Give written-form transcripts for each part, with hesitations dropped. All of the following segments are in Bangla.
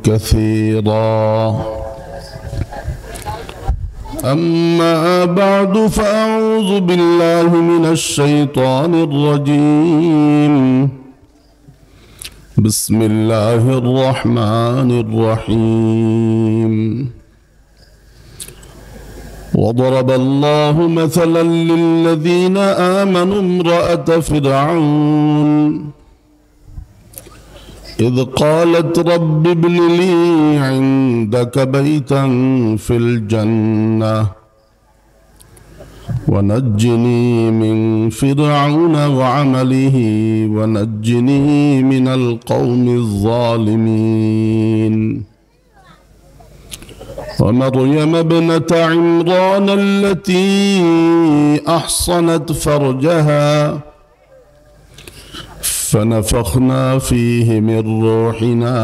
كثيرا. أما بعد فأعوذ بالله من الشيطان الرجيم. بسم الله الرحمن الرحيم. وضرب الله مثلا للذين آمنوا امرأة فرعون إذ قالت رب ابن لي عندك بيتا في الجنة ونجني من فرعون وعمله ونجني من القوم الظالمين. ومريم ابنة عمران التي أحصنت فرجها فنفخنا فيه من روحنا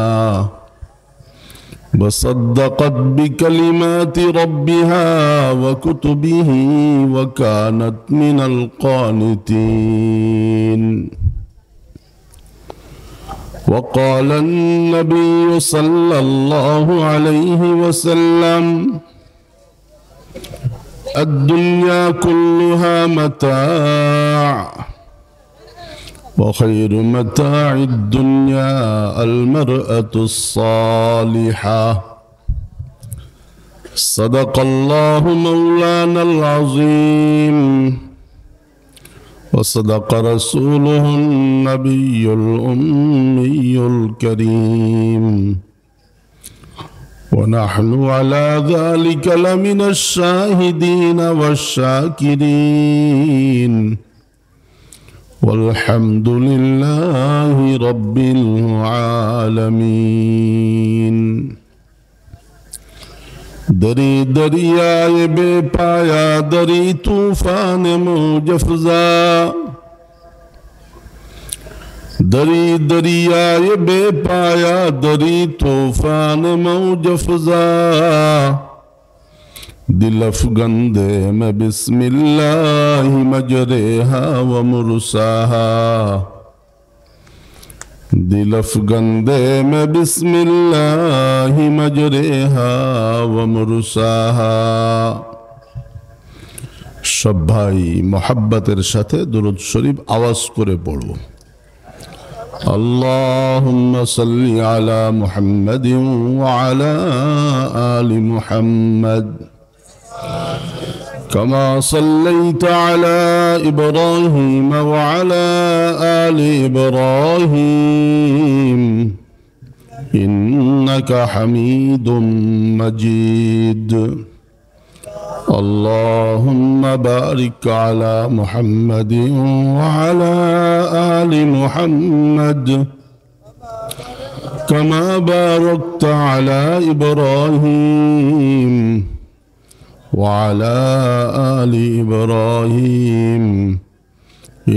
وصدقت بكلمات ربها وكتبه وكانت من القانتين. وقال النبي صلى الله عليه وسلم الدنيا كلها متاع وخير متاع الدنيا المرأة الصالحة. صدق الله مولانا العظيم وصدق رسوله النبي الأمي الكريم ونحن على ذلك لمن الشاهدين والشاكرين والحمد لله رب العالمين. दरी दरियाए बेपाया दरी तूफान मौज फ़ज़ा दरी दरियाए बेपाया दरी तूफान मौज फ़ज़ा दिल अफ़गंदे में बिस्मिल्लाह मजरेहा व मुरसाहा दिल अफ़गंदे में बिस्मिल्लाह मजरेहा व मुरसाहा। सब भाई मोहब्बतेर साथे दुरूद शरीफ आवाज करे पढ़ो। अल्लाहुम्मा सल्लि अला मुहम्मदिन व अला आलि मुहम्मद कमा सल्लैत अला इब्राहीम व अला आलि इब्राहीम इन्नका हमीदुम मजीद। अल्लाहुम्मा बारिक अला मुहम्मदिन व अला आलि मुहम्मद कमा बारकत अला इब्राहीम वअला आलि इब्राहीम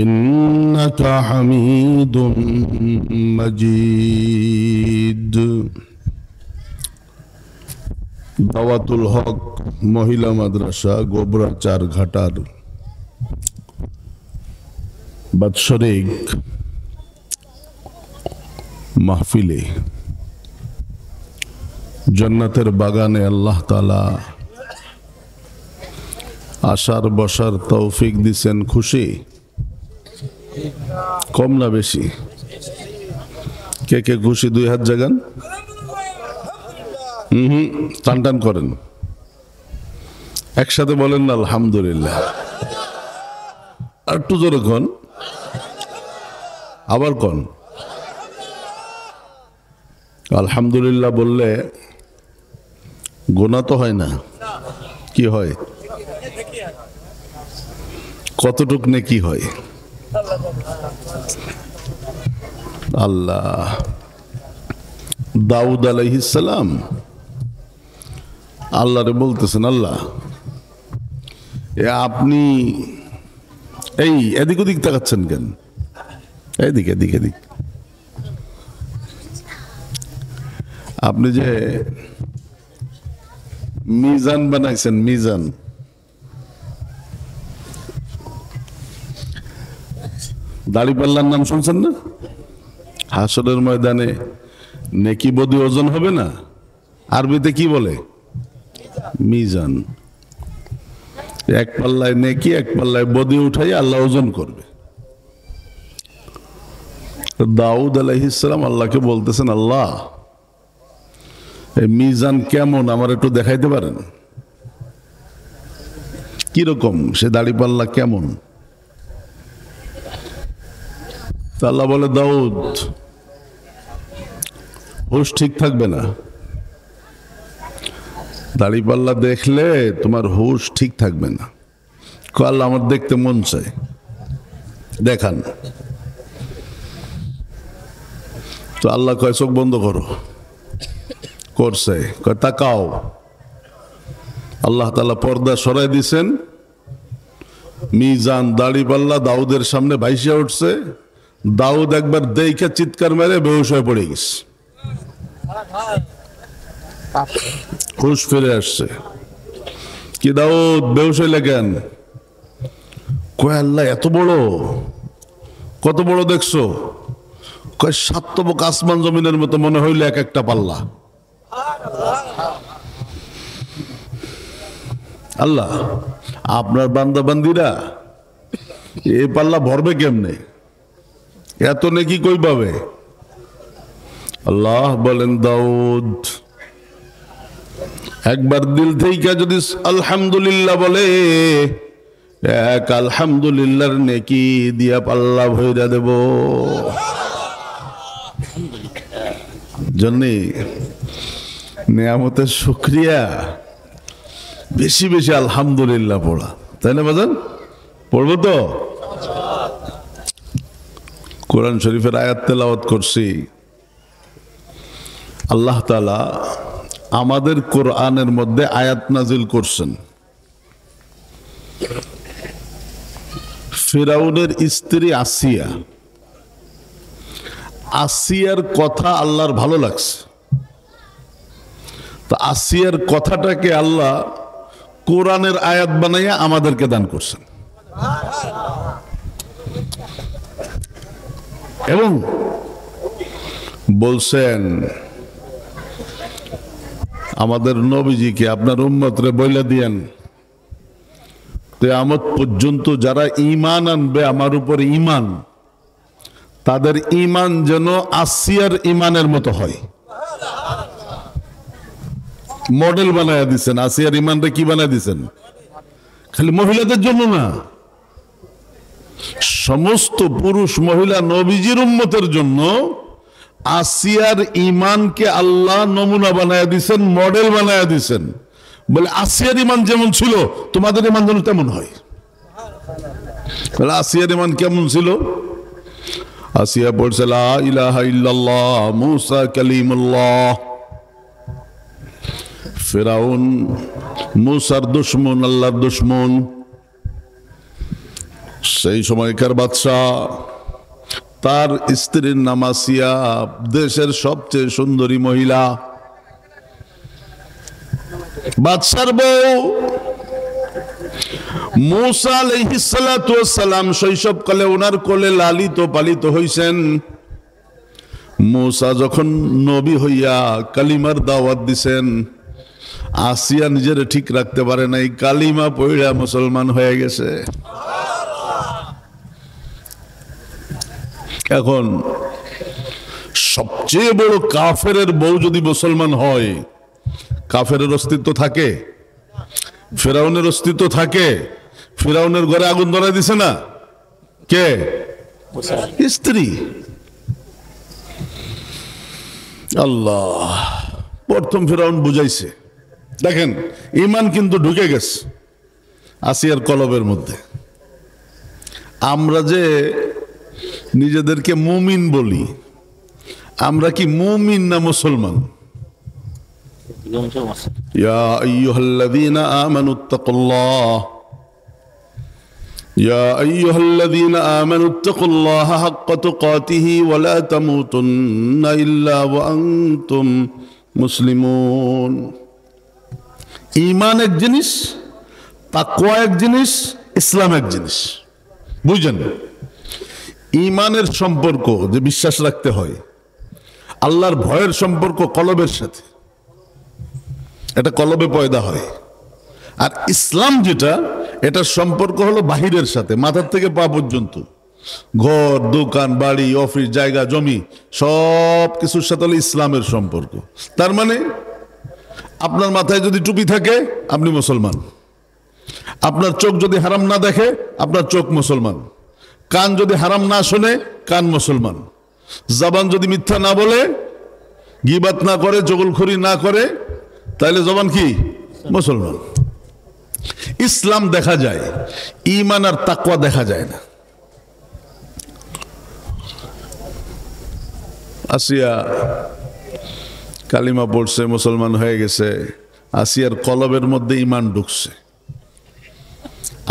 इन्नका हमीदुम मजीद। दावातुल हक महिला माद्रासा गोबरा चारघाटार बात्सरिक महफिले जन्नतेर बागाने अल्लाह ताला आसार बसार तौफिक दिसेन। खुशी कम ना बेशी? के के खुशी दुई हाथ जागान। टान टान करें एक साथे बोलें ना अल्हम्दुलिल्लाह। একটু জোরে কোন, আবার কোন। আলহামদুলিল্লাহ বললে গুনাহ তো হয় না, কি হয়? কতটুক নেকি হয়? আল্লাহ দাউদ আলাইহিস সালাম আল্লাহরে বলতেছেন, আল্লাহ আপনি এই এদিক ওদিক তাকাচ্ছেন কেন? এদিক এদিক এদিক। আপনি যে মিজান বানাইছেন, মিজান, দাড়িপাল্লার নাম শুনছেন না? হাসরের ময়দানে নেকি বদি ওজন হবে না? আরবিতে কি বলে? মিজান। এক পাল্লায় নেকি, এক পাল্লায় বদি উঠাই আল্লাহ ওজন করবে। দাউদ আলাইহিস সালাম আল্লাহকে বলতেছেন, আল্লাহ এই মিজান কেমন আমার একটু দেখাইতে পারেন? কিরকম সে দাড়ি পাল্লা কেমন? আল্লাহ বলে, দাউদ হুশ ঠিক থাকবে না, দাড়ি পাল্লা দেখলে তোমার হুশ ঠিক থাকবে না। আল্লাহ আমার দেখতে মন চায়, দেখান। তো আল্লাহ কয় চোখ বন্ধ করো, করছে। কয় তাকাও। আল্লাহ তাআলা পর্দা সরাই দিছেন, মিজান দাড়ি পাল্লা দাউদের সামনে ভাইসা উঠছে। দাউদ একবার দেখে চিৎকার মেরে বেহুশ হয়ে পড়ে গেছে, হুশ ফিরে আসছে। কি দাউদ বেহুশ হইলে কেন? কয় আল্লাহ এত বড়, কত বড় দেখছো? কয় সাতবক আসমান জমিনের মতো মনে হইল এক একটা পাল্লা। আল্লাহ আপনার বান্দা বান্দিরা এই পাল্লা ভরবে কেমনে? এত নেকি কই পাবে? আল্লাহ বলেন, দাউদ একবার দিল থেকে যদি আলহামদুলিল্লাহ বলে, এক আলহামদুলিল্লাহর নেকি দিয়া পাল্লা ভইরা দেব। জন্যে নিয়ামতের শুকরিয়া বেশি বেশি আলহামদুলিল্লাহ পড়া, তাই না বাজান? পড়বো তো? কোরআন শরীফের আয়াত তেলাওয়াত করছি। আল্লাহ তাআলা আমাদের কোরআনের মধ্যে আয়াত নাজিল করছেন। ফিরাউনের স্ত্রী আসিয়া, আসিয়ার কথা আল্লাহর ভালো লাগছে। তো আসিয়ার কথাটাকে আল্লাহ কোরআনের আয়াত বানাইয়া আমাদেরকে দান করছেন। এবং বলছেন আমাদের নবীজিকে, আপনার উম্মতরে বইলা দিয়েন কিয়ামত পর্যন্ত যারা ঈমান আনবে আমার উপর ঈমান, তাদের ঈমান যেন আসিয়ার ঈমানের মতো হয়। মডেল বানায়া দিচ্ছেন। আসিয়ার ঈমানটা কি বানায়া দিচ্ছেন? খালি মহিলাদের জন্য না, সমস্ত পুরুষ মহিলা নবীজির উম্মতের জন্য আসিয়ার ঈমানকে আল্লাহ নমুনা বানায়া দিচ্ছেন, মডেল বানায়া দিচ্ছেন। বলে আসিয়ার ঈমান যেমন ছিল তোমাদের ঈমান যেন তেমন হয়। আসিয়ার ঈমান কেমন ছিল? আসিয়া বলছে লা ইলাহা ইল্লাল্লাহ মুসা কালিমুল্লাহ। ফিরাউন মুসার দুশমন, আল্লাহর দুশমন। সেই সময়কার বাদশাহ, তার স্ত্রীর নাম আসিয়া, দেশের সবচেয়ে সুন্দরী মহিলা। বাদশার বউ মুসা আলাইহিস সালাতু ওয়াস সালাম শৈশবকালে ওনার কোলে লালিত পালিত হইছেন। মুসা যখন নবী হইয়া কালিমার দাওয়াত দিছেন, আসিয়া নিজের ঠিক রাখতে পারে নাই, কালিমা পড়া মুসলমান হয়ে গেছে। এখন সবচেয়ে বড় কাফেরের বউ যদি মুসলমান হয়, কাফেরের অস্তিত্ব থাকে? ফিরাউনের অস্তিত্ব থাকে? ফিরাউনের ঘরে আগুন ধরাই দিছে না কে? স্ত্রী। আল্লাহ প্রথম ফিরাউন বুঝাইছে। দেখেন ঈমান কিন্তু ঢুকে গেছে আসিয়ার কলবের মধ্যে। আমরা যে নিজেদেরকে মুমিন বলি, আমরা কি মুমিন না মুসলমান? ইয়া আইয়ুহাল্লাযীনা আমানুত্তাকুল্লাহ, ইয়া আইয়ুহাল্লাযীনা আমানুত্তাকুল্লাহা হাক্কা তুকাতিহি ওয়া লা তামুতুন্না ইল্লা ওয়া আনতুম মুসলিমুন। ঈমান এক জিনিস, তাকওয়া এক জিনিস, ইসলাম এক জিনিস। বুঝছেন? ঈমানের সম্পর্ক যে বিশ্বাস রাখতে হয়, আল্লাহর ভয়ের সম্পর্ক কলবের সাথে, এটা কলবে পয়দা হয়। আর ইসলাম যেটা, এটার সম্পর্ক হলো বাহিরের সাথে, মাথার থেকে পা পর্যন্ত, ঘর, দোকান, বাড়ি, অফিস, জায়গা, জমি, সব কিছুর সাথে হলো ইসলামের সম্পর্ক। তার মানে আপনার মাথায় যদি টুপি থাকে আপনি মুসলমান, আপনার চোখ যদি হারাম না দেখে আপনার চোখ মুসলমান, কান যদি হারাম না শোনে কান মুসলমান, জবান যদি মিথ্যা না বলে, গীবাত না করে, চগলখড়ি না করে, তাহলে জবান কি? মুসলমান। ইসলাম দেখা যায়, ঈমান আর তাকওয়া দেখা যায় না। আসিয়া কালিমা পড়ছে, মুসলমান হয়ে গেছে, আসিয়ার কলবের মধ্যে ঈমান ঢুকছে,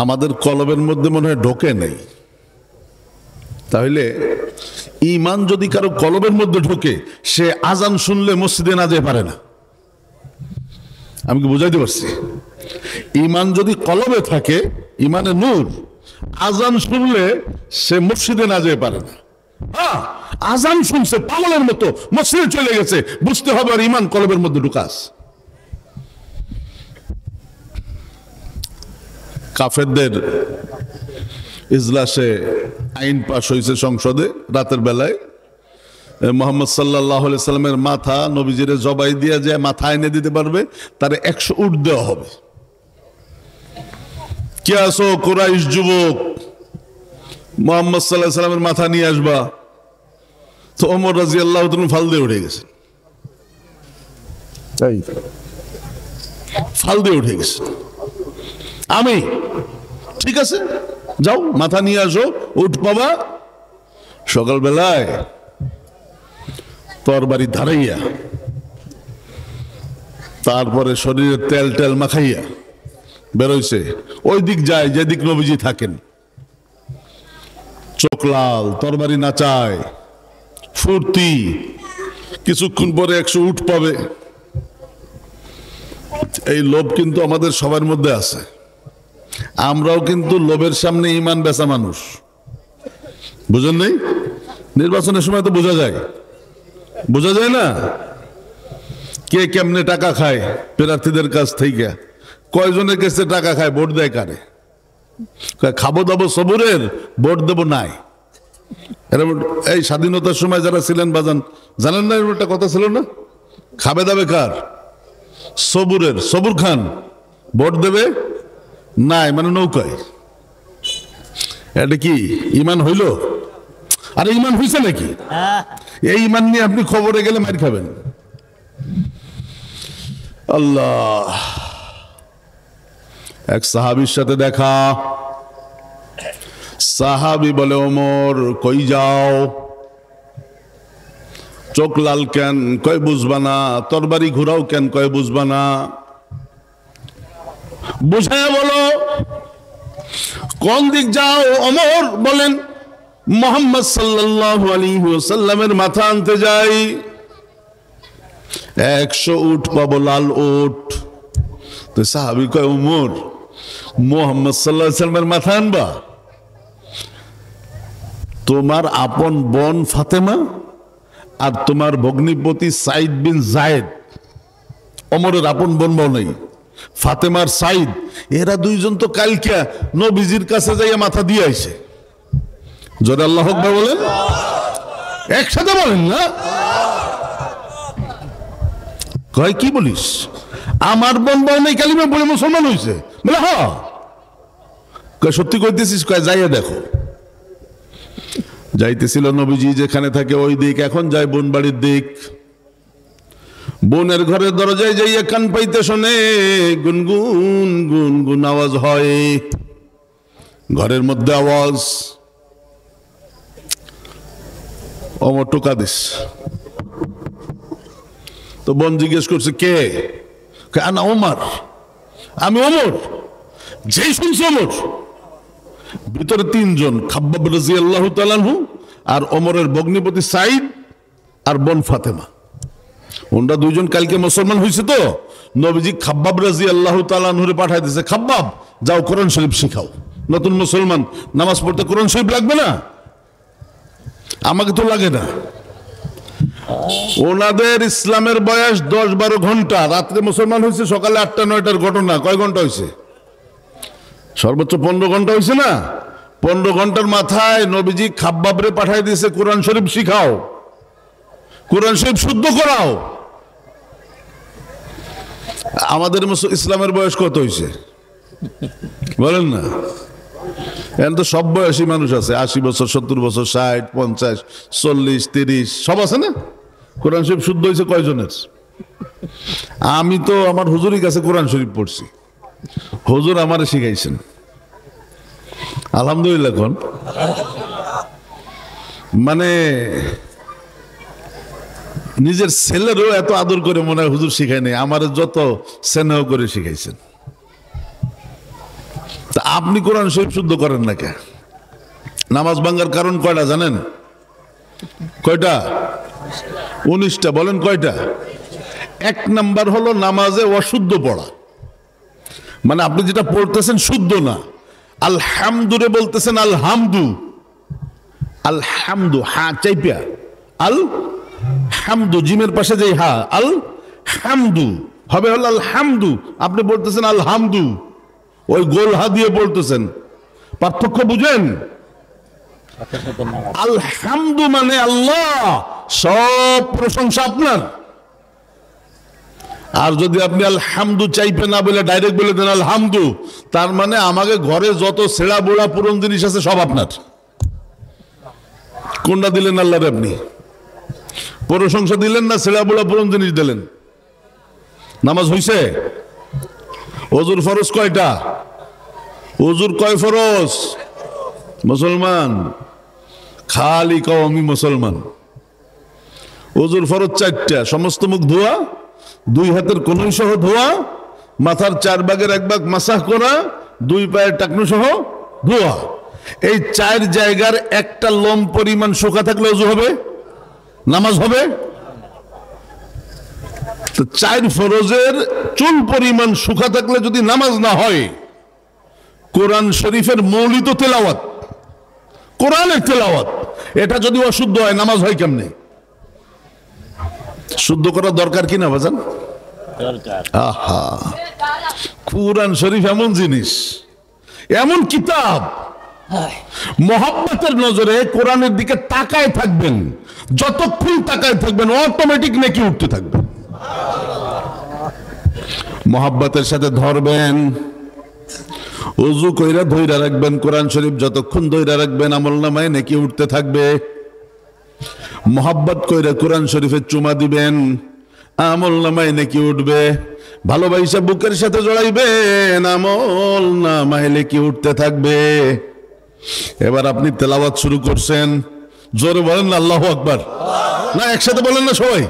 আমাদের কলবের মধ্যে মনে হয় ঢোকে নেই। তাহলে ঈমান যদি কারো কলবের মধ্যে ঢোকে, সে আজান শুনলে মসজিদে না যেতে পারে না। আমি কি বুঝাইতে পারছি? ঈমান যদি কলবে থাকে, ঈমানে নূর, আজান শুনলে সে মসজিদে না যেতে পারে না। আজান শুনছে পাগলের মতো, মসজিদে চলে গেছে, বুঝতে হবে আর ঈমান কলবের মধ্যে ঢুকাস। কাফেরদের ইজলাসে আইন পাশ হয়েছে সংসদে রাতের বেলায়, মোহাম্মদ সাল্লাল্লাহু আলাইহি সাল্লামের মাথা নবীজিরে জবাই দিয়ে যে মাথা এনে দিতে পারবে তারে 100 উট দেওয়া হবে। কে আসো কুরাইশ যুবক, মোহাম্মদ সাল্লাল্লাহু আলাইহি সাল্লামের মাথা নিয়ে আসবা। তো ওমর রাদিয়াল্লাহু তাআলা ফাল দিয়ে উঠে গেছে, ফাল দিয়ে উঠে গেছে। আমি ঠিক আছে, যাও মাথা নিয়ে আসো, উঠ পাবা। সকালবেলায় তরবারি ধারাইয়া, তারপরে শরীরে তেল টেল মাখাইয়া বেরোইছে, ওই দিক যায় যেদিক নবীজি থাকেন। চোখ লাল, তরবারি নাচায়, ফুর্তি, কিছুক্ষণ পরে 100 উট পাবে। এই লোভ কিন্তু আমাদের সবার মধ্যে আছে। আমরাও কিন্তু লোভের সামনে ঈমান বেচা মানুষ, বুঝেন নাই? নির্বাচনের সময় তো বোঝা যায়, বোঝা যায় না কে কেমনে টাকা খায় প্রার্থীদের কাছ থেকে, কয়জনের কাছে টাকা খায়, ভোট দেয় কারে। খাবো দাবো সবুরের, ভোট দেবো নাই। এই স্বাধীনতার সময় যারা ছিলেন বাজান, জানেন না একটা কথা ছিল না, খাবে দাবে কার? সবুরের। সবুর খান, ভোট দেবে নাই, মানে নৌকায়। এটা কি ঈমান হইল? আরে ঈমান হইছে নাকি? এই ঈমান নিয়ে আপনি খবরে গেলে মার খাবেন। আল্লাহ। এক সাহাবীর সাথে দেখা, সাহাবী বলে, ওমর কই যাও? চোখ লাল কেন? কয় বুঝবা না। তরবারি ঘুরাও কেন? কয় বুঝবা না। বুঝায় বলো কোন দিক যাও? ওমর বলেন, মুহাম্মদ সাল্লাল্লাহু আলাইহি ওয়াসাল্লামের মাথা আনতে যাই। 100 উট পাবো, লাল উট। তো সাহাবী কয়, ওমর মুহাম্মদ সাল্লাল্লাহু আলাইহি ওয়াসাল্লামের মাথা আনবা? তোমার আপন বোন ফাতেমা আর তোমার ভগ্নিপতি সাইদ বিন জায়েদ, ওমরের আপন বোন বউ নেই, ফাতেমার সাইদ, এরা দুইজন তো কালকে নবীজির কাছে যাইয়া মাথা দিয়ে আইছে। জোরে আল্লাহু আকবার বলেন, একসাথে বলেন না। কয় কি বলিস? আমার বোন বউ নেই, কালিমা বলে মুসলমান হইছে? বলে হ্যাঁ। কয় সত্যি কইতেছিস? কয় যাইয়া দেখো। যাইতেছিল নবীজি যেখানে থাকে ওই দিক, এখন যায় বোন বাড়ির দিক। বোনের ঘরের দরজায় যাইয়া কান পাইতে শোনে গুনগুন গুনগুন আওয়াজ হয়, ঘরের মধ্যে আওয়াজ। ওমর টোকা দিস। তো বোন জিজ্ঞেস করছে কে? আনা ওমর। আমি ওমর। যেই শুনছি ওমর, ভিতরে 3 জন, খাব্বাব রাদিয়াল্লাহু তাআলা আনহু আর ওমরের ভগ্নিপতি সাইদ আর বোন ফাতেমা। ওনরা 2 জন কালকে মুসলমান হয়েছে। তো নবীজি খাব্বাব রাদিয়াল্লাহু তাআলা আনহুরে পাঠায় দিয়েছে, খাব্বাব যাও কোরআন শরীফ শিখাও। নতুন মুসলমান, নামাজ পড়তে কোরআন শরীফ লাগবে না? আমাকে তো লাগে না। ওনাদের ইসলামের বয়স 10-12 ঘন্টা, রাত্রে মুসলমান হয়েছে সকালে 8টা-9টার ঘটনা। কয় ঘন্টা হয়েছে? সর্বোচ্চ 15 ঘন্টা হয়েছে না? 15 ঘন্টার মাথায় নবীজি খাব্বাবরে পাঠাই দিয়েছে, কোরআন শরীফ শিখাও, কোরআন শরীফ শুদ্ধ করাও। আমাদের ইসলামের বয়স কত হয়েছে বলেন না? এখন তো সব বয়সী মানুষ আছে, 80 বছর, 70 বছর, 60, 50, 40, 30 সব আছে না? কোরআন শরীফ শুদ্ধ হয়েছে কয়জনের? আমি তো আমার হুজুরের কাছে কোরআন শরীফ পড়ছি, হুজুর আমারে শিখাইছেন, আলহামদুলিল্লাহ। এখন মানে নিজের ছেলেরও এত আদর করে মনে হয় হুজুর শিখায় নাই, আমার যত স্নেহ করে শিখাইছেন। তা আপনি কোরআন শরীফ শুদ্ধ করেন না কে? নামাজ ভাঙ্গার কারণ কয়টা জানেন? কয়টা? 19টা। বলেন কয়টা? 1 নাম্বার হলো নামাজে অশুদ্ধ পড়া, মানে আপনি যেটা পড়তেছেন শুদ্ধ না। আলহামদুরে বলতেছেন আলহামদু, আলহামদু হা চাইপিয়া, আল হামদু জিমের পাশে যে হা, আল হামদু হবে হলো আলহামদু, আপনি বলতেছেন আলহামদু, ওই গোল হা দিয়ে বলতেছেন। পার্থক্য বুঝেন? আলহামদু মানে আল্লাহ, সব প্রশংসা আপনার। আর যদি আপনি আলহামদু চাইপে না বলে ডাইরেক্ট বলে দেন আলহামদু, তার মানে আমাকে ঘরে যত ছেঁড়া বোড়া পুরন জিনিস আছে সব আপনার। কোনটা দিলেন আল্লাহরে? আপনি প্রশংসা দিলেন না ছেঁড়া বোড়া পুরন জিনিস দিলেন? নামাজ হইছে? ওজুর ফরজ কয়টা? ওজুর কয় ফরজ? মুসলমান খালি কও আমি মুসলমান। ওজুর ফরজ 4টা, সমস্ত মুখ ধোয়া, 2 হাতের কনুই সহ ধোয়া, মাথার 4 ভাগের 1 ভাগ মাসাহ করা, 2 পায়ের টাকনু সহ ধোয়া। এই 4 জায়গার একটা লোম পরিমাণ শুকা থাকলে ওযু হবে, নামাজ হবে। তো 4 ফরজের চুল পরিমাণ শুকা থাকলে যদি নামাজ না হয়, কোরআন শরীফের মৌলিত তেলাওয়াত, কোরআনের তেলাওয়াত, এটা যদি অশুদ্ধ হয় নামাজ হয় কেমনে? শুদ্ধ করার দরকার কি না বাজান? আহা, কোরআন শরীফ এমন জিনিস, এমন কিতাব, মহব্বতের নজরে কোরআনের দিকে তাকায় থাকবেন, যতক্ষণ তাকায় থাকবেন অটোমেটিক নেকি উঠতে থাকবে। মহব্বতের সাথে ধরবেন, ওযু কইরা ধইরা রাখবেন, কোরআন শরীফ যতক্ষণ ধইরা রাখবেন আমলনামায় নেকি উঠতে থাকবে। মহব্বত কইরা কোরআন শরীফে চুমা দিবেন, আমলনামায় নেকি উঠবে। ভালোবাসা বুকের সাথে জড়াইবেন, আমলনামায় নেকি উঠতে থাকবে। এবার আপনি তেলাওয়াত শুরু করছেন, জোরে বলেন না আল্লাহু আকবার, না একসাথে বলেন না সবাই?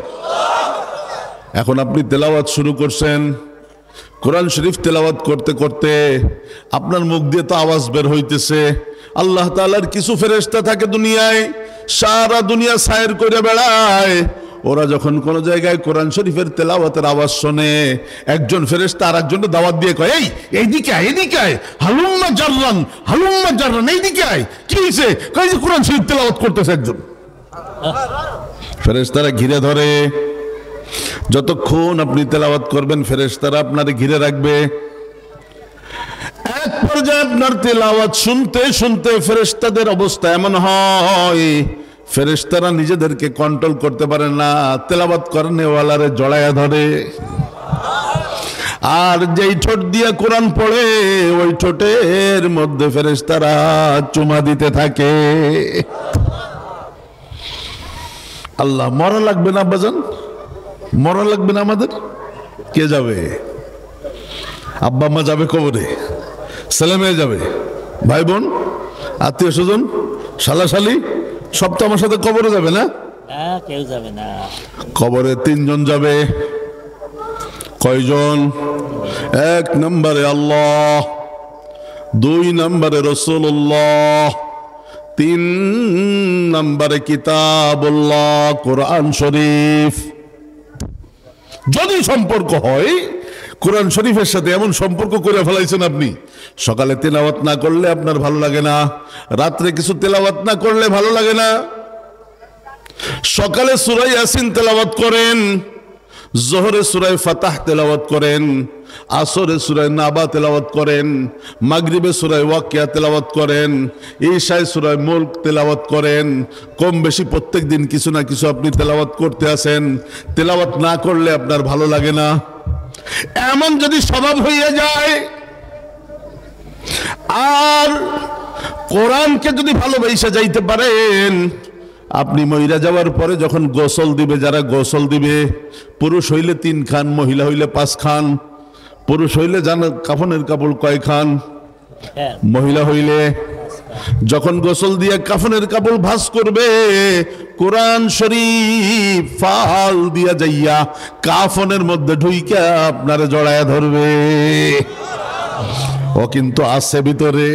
এখন আপনি তেলাওয়াত শুরু করছেন, কোরআন শরীফ তেলাওয়াত করতে করতে আপনার মুখ দিয়ে তো আওয়াজ বের হইতেছে। আল্লাহ তাআলার কিছু ফেরেশতা থাকে দুনিয়ায়, সারা দুনিয়া সায়ের করে বেড়ায়। ওরা যখন কোন জায়গায় কোরআন শরীফের তেলাওয়াতের আওয়াজ শোনে, একজন ফেরেশতা আরেকজনকে দাওয়াত দিয়ে কয়, এই এইদিকে আয়, এদিকে আয়, হালুম্মা জাররান, হালুম্মা জাররান, এইদিকে আয়। কি হইছে? কয় যে কোরআন শরীফ তেলাওয়াত করতেছে একজন। ফেরেশতারা ঘিরে ধরে, যতক্ষণ আপনি তেলাওয়াত করবেন ফেরেশতারা আপনারে ঘিরে রাখবে। এক পর্যায়ে আপনার তেলাওয়াত শুনতে শুনতে ফেরেশতাদের অবস্থা এমন হয়, ফেরেশতারা নিজেদেরকে কন্ট্রোল করতে পারে না, তেলাওয়াত করনেওয়ালারে জড়ায়া ধরে। আর যেই ঠোঁট দিয়া কোরআন পড়ে ওই ঠোঁটের মধ্যে ফেরেশতারা চুমা দিতে থাকে। আল্লাহ, মরা লাগবে না বাজান? মরা লাগবে না আমাদের? কে যাবে? আব্বা আম্মা যাবে কবরে, ছেলে মেয়ে যাবে, ভাই বোন, আত্মীয় স্বজন, শালাশালি সব তো আমার সাথে কবরে যাবে না? কেউ যাবে না। কবরে 3 জন যাবে। কয়জন? 1 নম্বরে আল্লাহ, 2 নম্বরে রাসূলুল্লাহ, 3 নম্বরে কিতাবুল্লাহ, কোরআন শরীফ। যদি সম্পর্ক হয় কোরআন শরীফের সাথে, এমন সম্পর্ক করে ফেলাইছেন আপনি, সকালে তেলাওয়াত না করলে আপনার ভালো লাগে না, রাত্রে কিছু তেলাওয়াত না করলে ভালো লাগে না, সকালে সূরা ইয়াসিন তেলাওয়াত করেন, জোহরে সূরা ফাতাহ তেলাওয়াত করেন, আসরে সূরা নাবা তেলাওয়াত করেন, মাগরিবে সূরা ওয়াকিয়া তেলাওয়াত করেন, ঈশায় সূরা মুলক তেলাওয়াত করেন। কম বেশি প্রত্যেক দিন কিছু না কিছু আপনি তেলাওয়াত করতে আছেন। তেলাওয়াত না করলে আপনার ভালো লাগে না। এমন যদি স্বভাব হয়ে যায়, আর কোরআনকে যদি ভালোবাসা যাইতে পারেন, আপনি মহিলা যাওয়ার পরে যখন গোসল দিবে, যারা গোসল দিবে, পুরুষ হইলে 3 খান, মহিলা হইলে 5 খান। পুরুষ হইলে জানা কাফনের কাপড় কয় খান, মহিলা হইলে যখন গোসল দিয়ে কাফনের কাপড় ভাঁজ করবে, কোরআন শরীফ ফাল দিয়া যাইয়া কাফনের মধ্যে ঢুইকা আপনারে জড়ায়া ধরবে। ও কিন্তু আছে ভিতরে,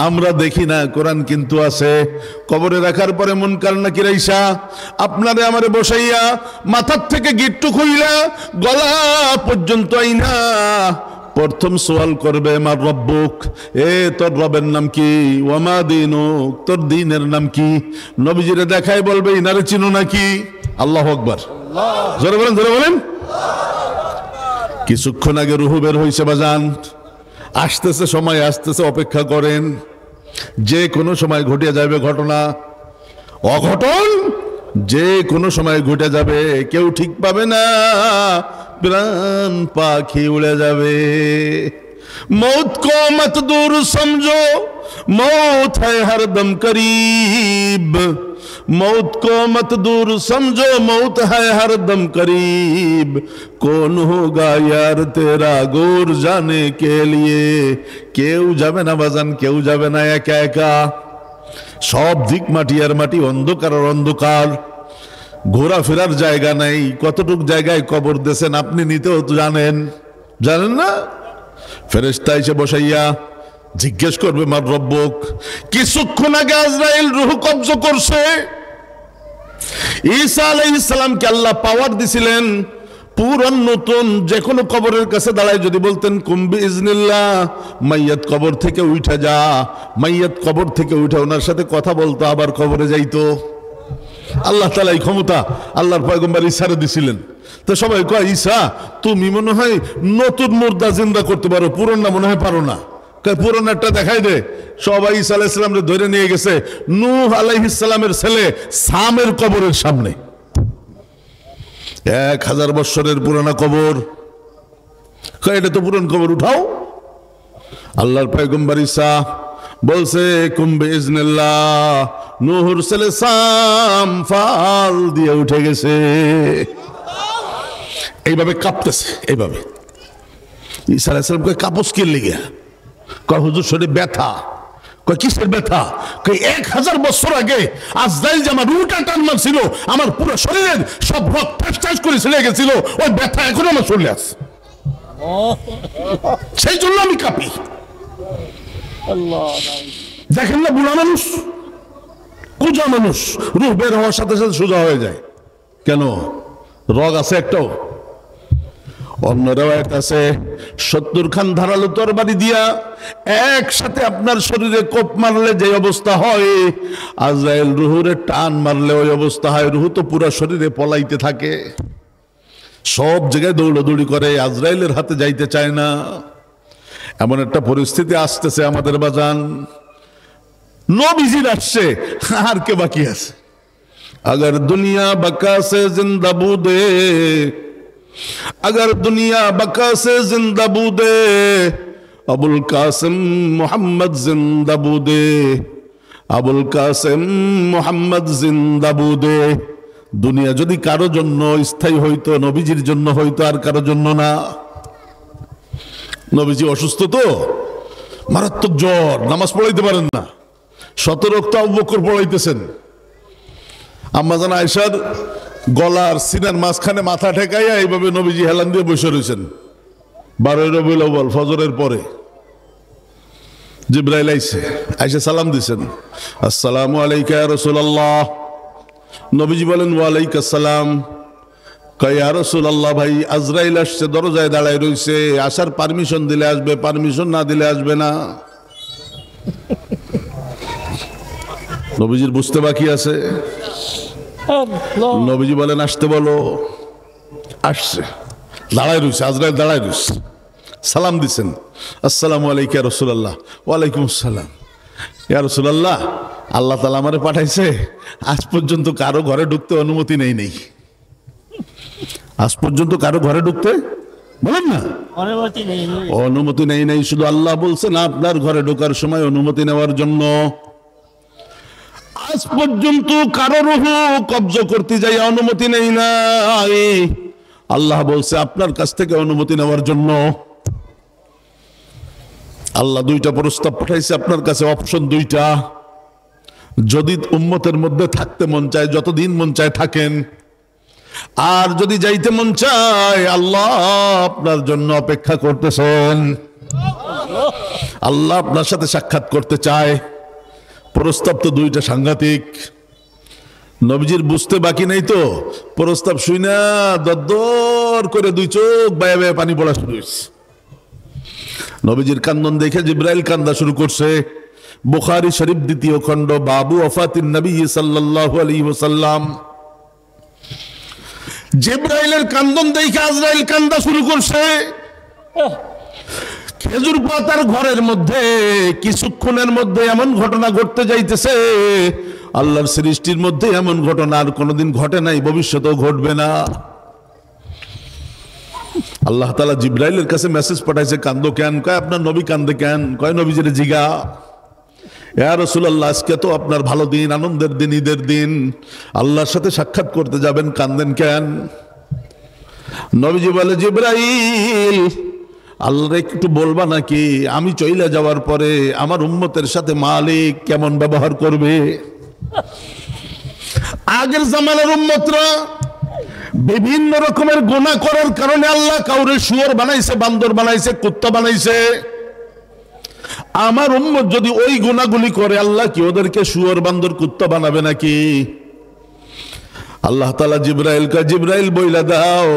আমরা দেখি না, কোরআন কিন্তু আছে। কবরে রাখার পরে মুনকার নাকির আইসা আপনারে আমারে বসাইয়া মাথার থেকে গিট্টু খুইলা গলা পর্যন্ত আইনা প্রথম সওয়াল করবে, মা রব্বুক, তোর রবের নাম কি? ওয়ামা দীনুক, তোর দ্বীনের নাম কি? নবীজিরে দেখাই বলবে, ইনারে চিনো নাকি? আল্লাহু আকবার, জোরে বলেন, জোরে বলেন। কিছুক্ষণ আগে রুহু বের হইছে বাজান, আসতেছে, সময় আসতেছে, অপেক্ষা করেন। যে কোনো সময় ঘটে যাবে ঘটনা, অঘটন যে কোনো সময় ঘটে যাবে, কেউ ঠিক পাবে না, প্রাণ পাখি উড়ে যাবে। मौत को मत दूर समझो, मौत है हरदम करीब। मौत को मत दूर समझो, मौत है हरदम करीब। कौन होगा यार तेरा गोर जाने के लिए। কেউ যাবে না বাজান, কেউ যাবে না একা একা। সব দিক মাটি আর মাটি, অন্ধকার আর অন্ধকার, ঘোরাফেরার জায়গা নাই। কতটুক জায়গায় কবর দিয়েছেন আপনি নিতেও তো জানেন, জানেন না? ফেরেশতা এসে বসাইয়া জিজ্ঞেস করবে, মার রব্বুক। কিছুক্ষণ আগে আজরাইল রূহ কবজ করছে। ঈসা আলাইহিস সালামকে আল্লাহ পাওয়ার দিছিলেন, পুরান নতুন যে কোনো কবরের কাছে দাঁড়ায় যদি বলতেন কুম বিইজনিল্লাহ, মাইয়াত কবর থেকে উঠে যা, মাইয়াত কবর থেকে উঠে ওনার সাথে কথা বলতো, আবার কবরে যাইতো। আল্লাহ তাআলা এই ক্ষমতা আল্লাহর পয়গম্বর ঈসারে দিছিলেন। তো সবাই কয়, ঈসা তুমি মনে হয় নতুন মুর্দা জিন্দা করতে পারো, পুরনো মনে হয় পারো না। পুরনো একটা দেখাই দে। সবাই ঈসা আলাইহিস সালামকে ধরে নিয়ে গেছে নূহ আলাইহিস সালামের ছেলে সামের কবরের সামনে। 1000 বছরের পুরানা কবর। এটা তো পুরান কবর, উঠাও। আল্লাহর পয়গম্বর ঈসা বলছে কুম বিইজনিল্লাহ, নূহর ছেলে সাম ফাল দিয়ে উঠে গেছে। এইভাবে কাঁপতেছে, এইভাবে। ঈসা আলাইহিস সালাম কয়, কাপস কি লেগে? কয় হুজুর শরীরে ব্যথা। কয় কিসের ব্যথা? কয় 1000 বছর আগে আজরাইল যে আমার রুহটা টান মারছিল, আমার পুরো শরীরের সব রক্ত ঠাস করে চলে গেছিল, ওই ব্যথা এখনো আমার শরীরে আছে, সেই জন্য আমি কাঁপি। দেখেন না, বুড়া মানুষ, কুজা মানুষ, রুহ বের হওয়ার সাথে সাথে সোজা হয়ে যায়। কেন? রগ আছে একটাও? অন্য রিওয়ায়াত আছে 70 খান ধারালো তরবারি দিয়া একসাথে আপনার শরীরে কোপ মারলে যে অবস্থা হয়, আজরাইল রুহুরে টান মারলে ওই অবস্থা হয়। রুহু তো পুরো শরীরে পলাইতে থাকে, সব জায়গায় দৌড়াদৌড়ি করে, আজরাইলের হাতে যাইতে চায় না। এমন একটা পরিস্থিতি আসতেছে আমাদের বাজান। নবীজির আসছে, আর কে বাকি আছে? अगर दुनिया बका से जिंदा बूदे, अगर दुनिया बका से जिंदा बूदे, अबुल कासिम मोहम्मद जिंदा बूदे, अबुल कासिम मोहम्मद जिंदा बूदे। দুনিয়া যদি কারো জন্য স্থায়ী হইতো, নবীজির জন্য হইতো, আর কারো জন্য না। নবীজি অসুস্থ তো, মারাত্মক জ্বর, নামাজ পড়াইতে পারেন না, 17 রক্ত আবু বকর পড়াইতেছেন। আম্মা জান আয়েশার গলার সিনার মাঝখানে মাথা ঠেকাইয়া এইভাবে নবীজি হেলান দিয়ে বসে রয়েছেন। 12 রবিউল আউয়াল ফজরের পরে জিবরাইল আইসা সালাম দিছেন, আসসালামু আলাইকা ইয়া রাসূলুল্লাহ। নবীজি বলেন, ওয়া আলাইকাস সালাম। কয় ইয়া রাসূলুল্লাহ, ভাই আজরাইল আসছে, দরজায় দাঁড়ায় রইছে, আসার পারমিশন দিলে আসবে, পারমিশন না দিলে আসবে না। নবীজির বুঝতে বাকি আছে। নবীজি বলেন আসতে বলো। আসছে, দাঁড়ায় রয়েছে, আজরাইল দাঁড়ায় রয়েছে, সালাম দিচ্ছেন, আসসালামু আলাইকুম ইয়া রাসূলুল্লাহ। ওয়ালাইকুম আসসালাম। ইয়া রাসূলুল্লাহ, আল্লাহ তাআলা আমারে পাঠাইছে, আজ পর্যন্ত কারো ঘরে ঢুকতে অনুমতি নেই। আজ পর্যন্ত কারো ঘরে ঢুকতে বলেন না অনুমতি নেই। শুধু আল্লাহ বলছেন আপনার ঘরে ঢোকার সময় অনুমতি নেওয়ার জন্য। আজ পর্যন্ত কারো রূহ কবজা করতে যাই অনুমতি নেই নাই, আল্লাহ বলছে আপনার কাছ থেকে অনুমতি নেওয়ার জন্য। আল্লাহ দুইটা প্রস্তাব পাঠাইছে আপনার কাছে, অপশন দুইটা। যদি উম্মতের মধ্যে থাকতে মন চায়, যতদিন মন চায় থাকেন, আর যদি যাইতে মন চায়, আল্লাহ আপনার জন্য অপেক্ষা করতেছেন। আল্লাহ আপনার সাথে সাক্ষাৎ করতে চায়। প্রস্তাব তো দুইটা, সাংঘাতিক। নবীজির বুঝতে বাকি নেই তো, প্রস্তাব শুই না দরদর করে দুই চোখ বায়ে বায়ে পানি পড়া শুরু হয়েছে। নবীজির কান্দন দেখে জিব্রাইল কান্দা শুরু করছে। বুখারী শরীফ 2য় খণ্ড, বাবু ওয়াফাতিন নবী সাল্লাল্লাহু আলাইহি ওয়াসাল্লাম। জিব্রাইলের কান্দন দেখে আজরাইল কান্দা শুরু করছে। খেজুর পাতার ঘরের মধ্যে কিছুক্ষণের মধ্যে এমন ঘটনা ঘটতে যাইতেছে, আল্লাহর সৃষ্টির মধ্যে এমন ঘটনা আর কোনোদিন ঘটে নাই, ভবিষ্যতেও ঘটবে না। আল্লাহ তাআলা জিব্রাইলের কাছে মেসেজ পাঠাইছে, কান্দো কেন? কয় আপনার নবী কান্দে কেন? কয় নবীজির জিগা। ইয়া রাসূলুল্লাহ, আজকে তো আপনার ভালো দিন, আনন্দের দিন, ঈদের দিন, আল্লাহর সাথে সাক্ষাৎ করতে যাবেন, কান্দেন কেন? নবীজি বলে, জিব্রাইল, আল্লাহর একটু বলবা নাকি আমি চইলা যাওয়ার পরে আমার উম্মতের সাথে মালিক কেমন ব্যবহার করবে? আগের জামানার উম্মতরা বিভিন্ন রকমের গুনাহ করার কারণে আল্লাহ কাউরে শুয়োর বানাইছে, বান্দর বানাইছে, কুত্তা বানাইছে। আমার উম্মত যদি ওই গুনাহগুলি করে, আল্লাহ কি ওদেরকে শুয়োর, বান্দর, কুত্তা বানাবে নাকি? আল্লাহ তাআলা জিব্রাইল বইলা দাও,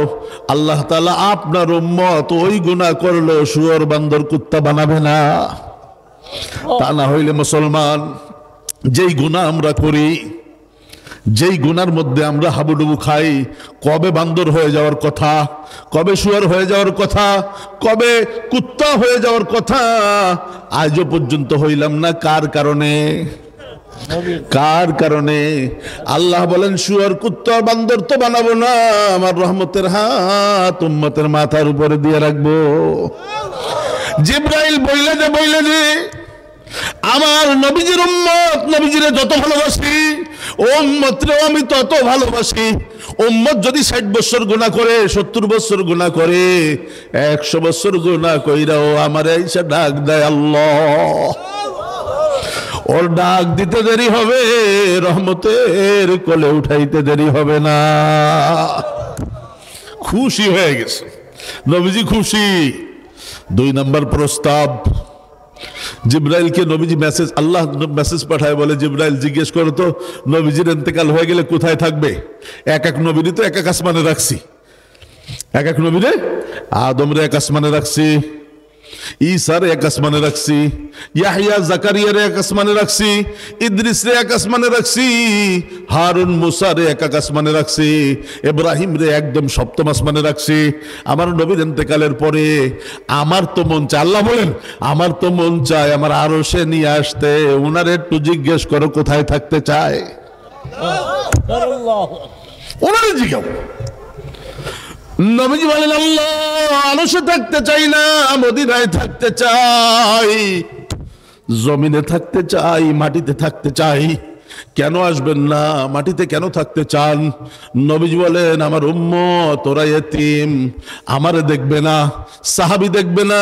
আল্লাহ তাআলা আপনার উম্মত ওই গুনাহ করলো শুয়োর, বান্দর, কুত্তা বানাবে না। তা না হইলে মুসলমান, যেই গুনাহ আমরা করি, যেই গুনার মধ্যে আমরা হাবুডুবু খাই, কবে বান্দর হয়ে যাওয়ার কথা, কবে শুয়োর হয়ে যাওয়ার কথা, কবে কুত্তা হয়ে যাওয়ার কথা, আজও পর্যন্ত হইলাম না। কার কারণে? কার কারণে? আল্লাহ বলেন, শুয়োর, কুত্তা, বান্দর তো বানাবো না, আমার রহমতের হাত উম্মতের মাথার উপরে দিয়ে রাখবো। জিব্রাইল বইলে যে আমার নবীজির উম্মত, নবীজিরে যত ভালোবাসি, উম্মতরেও আমি তত ভালোবাসি। উম্মত যদি 60 বছর গুনাহ করে, 70 বছর গুনাহ করে, 100 বছর গুনাহ কইরাও আমারে এসে ডাক দেয় আল্লাহ, ওর ডাক দিতে দেরি হবে, রহমতের কোলে উঠাইতে দেরি হবে না। খুশি হয়ে গেছে নবীজি, খুশি। 2 নম্বর প্রস্তাব, জিব্রাইলকে নবীজি আল্লাহ মেসেজ পাঠায়, বলে জিব্রাইল জিজ্ঞেস করো তো, নবীজির ইন্তেকাল হয়ে গেলে কোথায় থাকবে? এক নবীরে তো এক আসমানে রাখছি, এক নবীরে, আদমরে এক আসমানে রাখছি, ঈসার এক আসমানে রাখছি, ইয়াহইয়া জাকারিয়ার এক আসমানে রাখছি, ইদ্রিসরে এক আসমানে রাখছি, হারুন মুসারে এক আসমানে রাখছি, ইব্রাহিম রে একদম 7ম আসমানে রাখছি। আমার নবীর ইন্তেকালের পরে আমার তো মন চায়, আল্লাহ বলেন, আমার তো মন চায় আমার আরশে নিয়ে আসতে। ওনারে একটু জিজ্ঞেস করো কোথায় থাকতে চায়, ওনারে জিজ্ঞাও। নবীজি বলেন, আল্লাহ আরশে থাকতে চাই না, মদিনায় থাকতে চাই, জমিনে থাকতে চাই, মাটিতে থাকতে চাই। কেন আসবেন না? মাটিতে কেন থাকতে চান? নবীজি বলেন, আমার উম্মত ওরা ইতিম, আমারে দেখবে না, সাহাবী দেখবে না,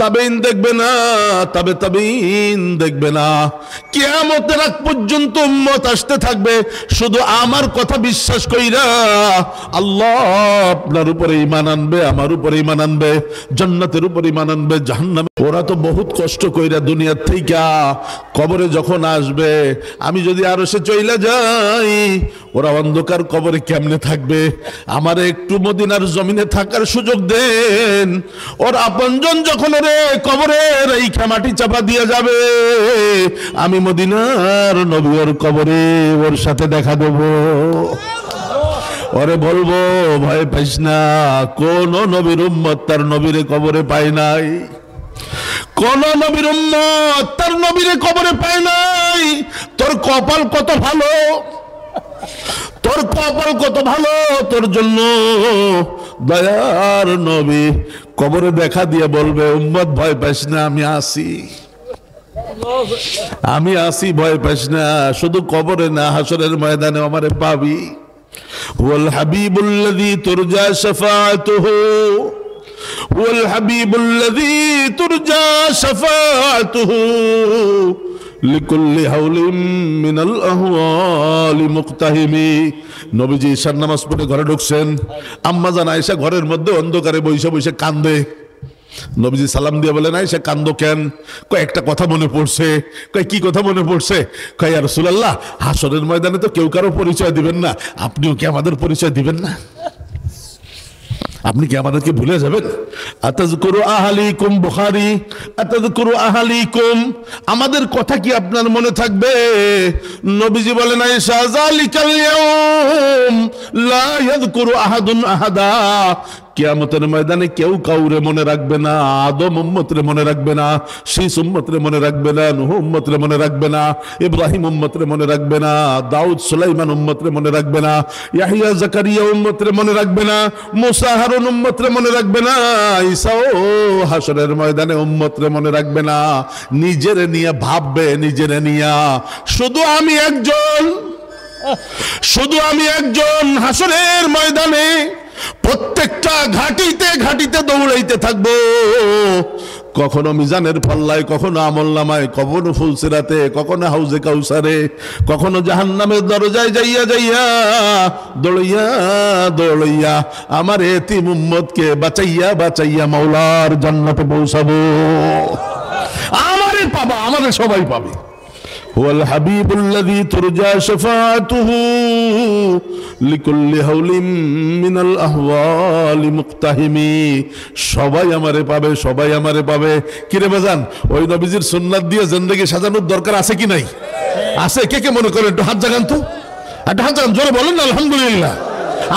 তাবেঈন দেখবে না, তাবেঈন দেখবে না, কিয়ামতের আগ পর্যন্ত উম্মত আসতে থাকবে শুধু আমার কথা বিশ্বাস কইরা। আল্লাহ আপনার উপরে ঈমান আনবে, আমার উপরে ঈমান আনবে, জান্নাতের উপরে ঈমান আনবে, জাহান্নামে। ওরা তো বহুত কষ্ট কইরা দুনিয়ার থেকে কবরে যখন আসবে, আমি যদি আরশে চইলা যায়, ওরা অন্ধকার কবরে কেমনে থাকবে? আমারে একটু মদিনার জমিনে থাকার সুযোগ দেন। ওর আপনজন যখন ওরে কবরের এই মাটি চাপা দিয়ে যাবে, আমি মদিনার নবী ওর কবরে ওর সাথে দেখা দেব। ওরে বলবো, ভয় পাইস না, কোন নবীর উম্মত তার নবীরে কবরে পায় নাই। কোন নবীর উম্মত তার নবীরে কবরে পায় নাই। তোর কপাল কত ভালো, তোর কপাল কত ভালো, তোর জন্য দয়ার নবী কবরে দেখা দিয়ে বলবে, উম্মত ভয় পাইস না, আমি আসি, আমি আসি, ভয় পাইস না। শুধু কবরে না, হাসরের ময়দানে আমারে পাবি। হুয়াল হাবিবুল্লাযী তুরজা শাফাআতুহু, হুয়াল হাবিবুল্লাযী তুরজা শাফাআতুহু লিকুল্লি হাওলিন মিনাল আহওয়ালি মুক্তাহিমি। নবীজি ঈশার নামাজ পড়ে ঘরে ঢুকছেন, আম্মা জান আয়েশা ঘরের মধ্যে অন্ধকারে বসে বসে কান্দে। নবীজি সালাম দিয়ে বলেন, আয়েশা কান্দো কেন? কয় একটা কথা মনে পড়ছে। কয় কি কথা মনে পড়ছে? কয় ইয়া রাসূলুল্লাহ, হাসরের ময়দানে তো কেউ কারো পরিচয় দিবেন না, আপনিও কি আমাদের পরিচয় দিবেন না? আপনি কি আমাদেরকে ভুলে যাবেন? আতাযকুরু আহলিকুম, বুখারী, আতাযকুরু আহলিকুম, আমাদের কথা কি আপনার মনে থাকবে? নবীজি বলেন, আয়েশা যালিকাল ইয়াউম লা ইয়াযকুরু আহাদুন আহাদা, কিয়ামতের ময়দানে কেউ কাউরে মনে রাখবে না। আদম উম্মতরে মনে রাখবে না, শীস উম্মতরে মনে রাখবে না, নূহ উম্মতরে মনে রাখবে না, ইব্রাহিম উম্মতরে মনে রাখবে না, দাউদ সুলাইমান উম্মতরে মনে রাখবে না, ইয়াহইয়া জাকারিয়া উম্মতরে মনে রাখবে না, মুসা হারুন উম্মতরে মনে রাখবে না, ঈসা ও হাসরের ময়দানে উম্মতরে মনে রাখবে না। নিজেরে নিয়ে ভাববে, নিজেরে নিয়ে, শুধু আমি একজন, শুধু আমি একজন হাসরের ময়দানে প্রত্যেকটা ঘাটিতে ঘাটিতে দৌড়াইতে থাকবো। কখনো মিজানের পাল্লায়, কখনো আমলনামায়, কখনো ফুলসিরাতে, কখনো হাউজে কাউসারে, কখনো জাহান্নামের দরজায় যাইয়া যাইয়া দৌড়াইয়া দৌড়াইয়া আমার এতিম উম্মতকে বাঁচাইয়া বাঁচাইয়া মাওলার জান্নাতে পৌঁছাবো। আমারে পাবা, আমাদের সবাই পাবে। হুয়াল হাবিবুল্লাযী তুরজা শাফাআতুহু লিকুল্লি হাওলিন মিনাল আহওয়ালি মুক্তাহিমি, সবাই আমারে পাবে, সবাই আমারে পাবে। কিরে বাজান, ওই নবীজির সুন্নাত দিয়ে জিন্দেগি সাজানোর দরকার আছে কি নাই? আছে। কে কে মনে করেন? একটু হাত জাগান তো, একটু হাত জাগান, জোরে বলেন আলহামদুলিল্লাহ,